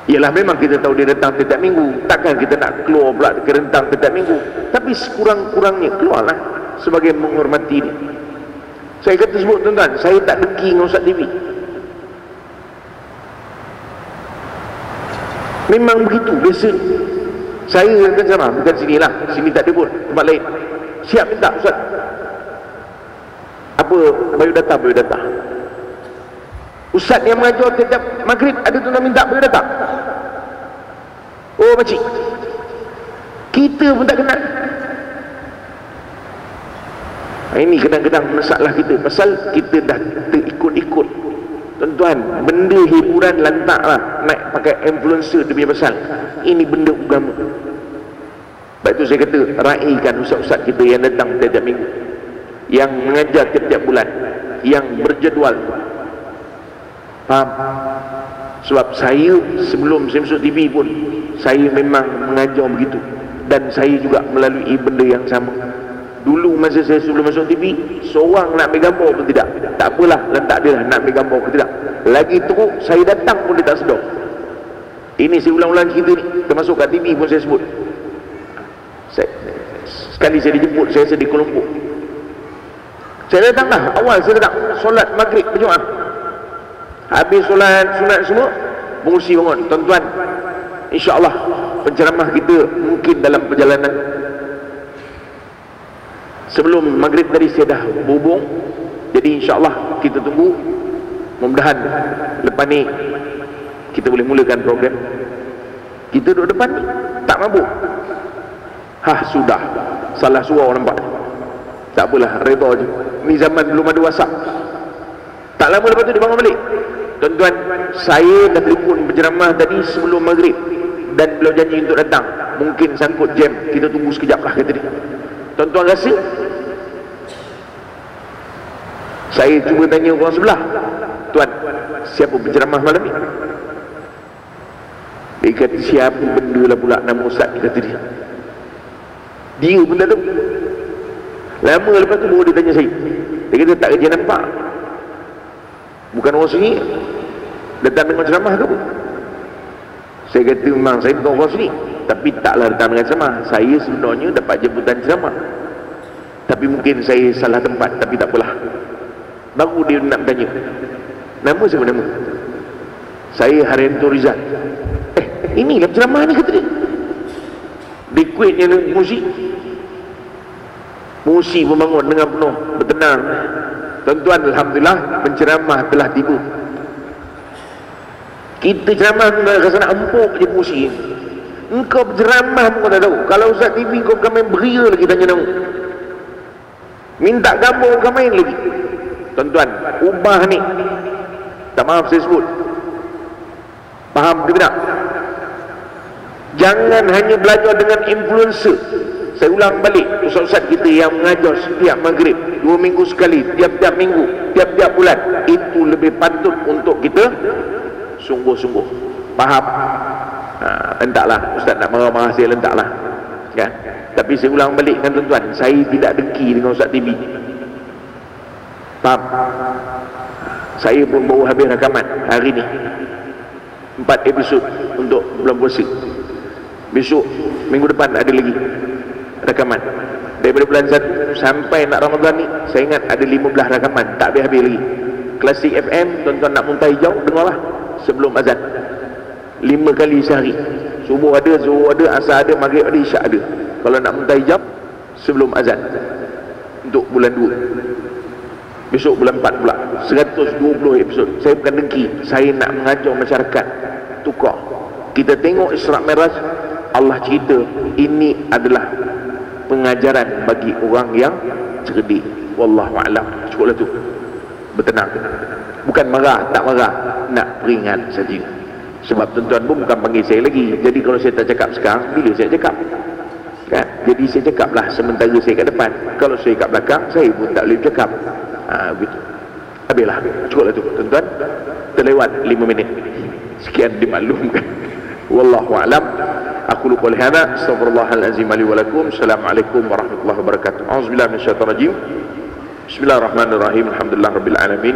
Ialah memang kita tahu dia datang setiap minggu, takkan kita nak keluar pula kain rentang setiap minggu. Tapi sekurang-kurangnya keluarlah sebagai menghormati dia. Saya kata sebut tuan-tuan, saya tak dengki dengan Ustaz TV. Memang begitu, biasa. Saya akan sama, bukan sini lah, sini tak ada pun, tempat lain. Siap minta Ustaz, apa biodata. Ustaz yang mengajar tiap maghrib, ada tuan-tuan minta biodata. Oh makcik, kita pun tak kenal. Ini kadang-kadang masalah kita, pasal kita dah terikut-ikut. Tuan-tuan, benda hiburan lantak lah, naik pakai influencer demi pasal. Ini benda agama. Sebab itu saya kata, raikan ustaz-ustaz kita yang datang tiap-tiap minggu, yang mengajar tiap-tiap bulan, yang berjadual. Faham? Sebab saya sebelum saya masuk TV pun, saya memang mengajar begitu. Dan saya juga melalui benda yang sama. Dulu masa saya sebelum masuk TV, seorang nak ambil gambar pun tidak. Tak apalah, lantak dia lah nak ambil gambar pun tidak. Lagi teruk, saya datang pun dia tak sedar. Ini saya ulang-ulang cerita ni, termasuk kat TV pun saya sebut. Sekali saya dijemput, saya rasa di Kuala Lumpur. Saya datang lah, awal saya datang solat maghrib berjemaah. Habis solat sunat semua, mengurusi bangun. Tuan-tuan, insya-Allah penceramah kita mungkin dalam perjalanan. Sebelum maghrib tadi saya dah berhubung. Jadi insya-Allah kita tunggu. Mudah-mudahan lepas ni kita boleh mulakan program. Kita duduk depan ni, tak mabuk. Sudah salah surau nampak. Tak apalah, redha je. Ni zaman belum ada WhatsApp. Tak lama lepas tu dia bangun balik. Tuan-tuan, saya dah telefon penceramah tadi sebelum maghrib, dan beliau janji untuk datang. Mungkin sangkut jam, kita tunggu sekejap lah kata dia. Tuan-tuan rasa? Saya cuba tanya orang sebelah, tuan, siapa penceramah malam ni? Dia kata, siapa benda lah pula nama ustaz ni, kata dia. Dia pun tak tahu. Lama lepas tu baru dia tanya saya. Dia kata, tak kerja nampak. Bukan orang sini, datang dengan ceramah ke apa? Saya kata, memang saya bukan orang sini, tapi taklah datang dengan ceramah. Saya sebenarnya dapat jemputan ceramah, tapi mungkin saya salah tempat. Tapi tak apalah. Baru dia nak bertanya, nama siapa nama? Saya Haryanto Rizal. Inilah ceramah ni, kata dia. Dia kuitnya musik. Musik pun bangun dengan penuh, bertenang. Tuan-tuan, alhamdulillah penceramah telah tiba. Kita ceramah pun rasa nak empuk je musik. Engkau berceramah pun kau tak tahu. Kalau Ustaz TV kau bukan main beria lagi tanya nama. Minta gambar bukan main lagi. Tuan-tuan, ubah ni. Tak maaf saya sebut. Faham ke tidak? Jangan hanya belajar dengan influencer. Saya ulang balik, ustaz-ustaz kita yang mengajar setiap maghrib 2 minggu sekali, tiap-tiap minggu, tiap-tiap bulan, itu lebih patut untuk kita sungguh-sungguh faham. Lentaklah ustaz nak marah-marah, saya lentaklah kan. Tapi saya ulang balik kan tuan-tuan, saya tidak dengki dengan ustaz TV, faham. Saya pun baru habis rakaman hari ni 4 episod untuk bulan puasa. Besok minggu depan ada lagi rakaman. Daripada bulan 1 sampai nak Ramadan ni, saya ingat ada 15 rakaman, tak habis-habis lagi. Klasik FM, tuan-tuan nak muntah hijau, dengarlah sebelum azan 5 kali sehari. Subuh ada, zuhur ada, asar ada, maghrib ada, isyak ada. Kalau nak muntah hijau, sebelum azan untuk bulan 2. Besok bulan 4 pula 120 episod. Saya bukan dengki, saya nak mengajar masyarakat tukar. Kita tengok Isra' Mi'raj, Allah cerita ini adalah pengajaran bagi orang yang cerdik. Wallahu a'lam. Cukuplah tu. Bertenang. Bukan marah, tak marah, nak peringat saja. Sebab tuan-tuan pun bukan panggil saya lagi. Jadi kalau saya tak cakap sekarang, bila saya cakap? Kan? Jadi saya cakaplah sementara saya kat depan. Kalau saya kat belakang, saya pun tak boleh bercakap. Begitu. Habislah. Cukuplah tu tuan-tuan. Terlewat 5 minit. Sekian dimaklumkan. Wallahu a'lam. Aku qouli hadza, astaghfirullahalazim li wa lakum. Assalamualaikum warahmatullahi wabarakatuh. A'udzubillahi minasyaitonir rajim. Bismillahirrahmanirrahim. Alhamdulillahirabbil alamin.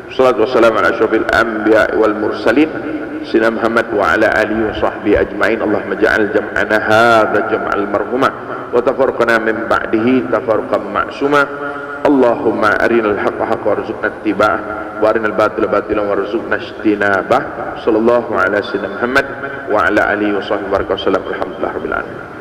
Wassalatu wassalamu ala asyrofil anbiya'i wal mursalin sayyidina Muhammad wa ala alihi wa sahbihi ajma'in. Allahumma ja'al jam'ana hadza jam'al marhuma wa tafarraqana min ba'dihi tafarruqan ma'suma. Allahumma arinal haqqa haqqan warzuqna ittiba'ah wa arinal batila batilan warzuqna ijtinabah. Sallallahu ala sayyidina Muhammad wa ala alihi wa sahbihi wa sallam. Alhamdulillah rabbil alamin.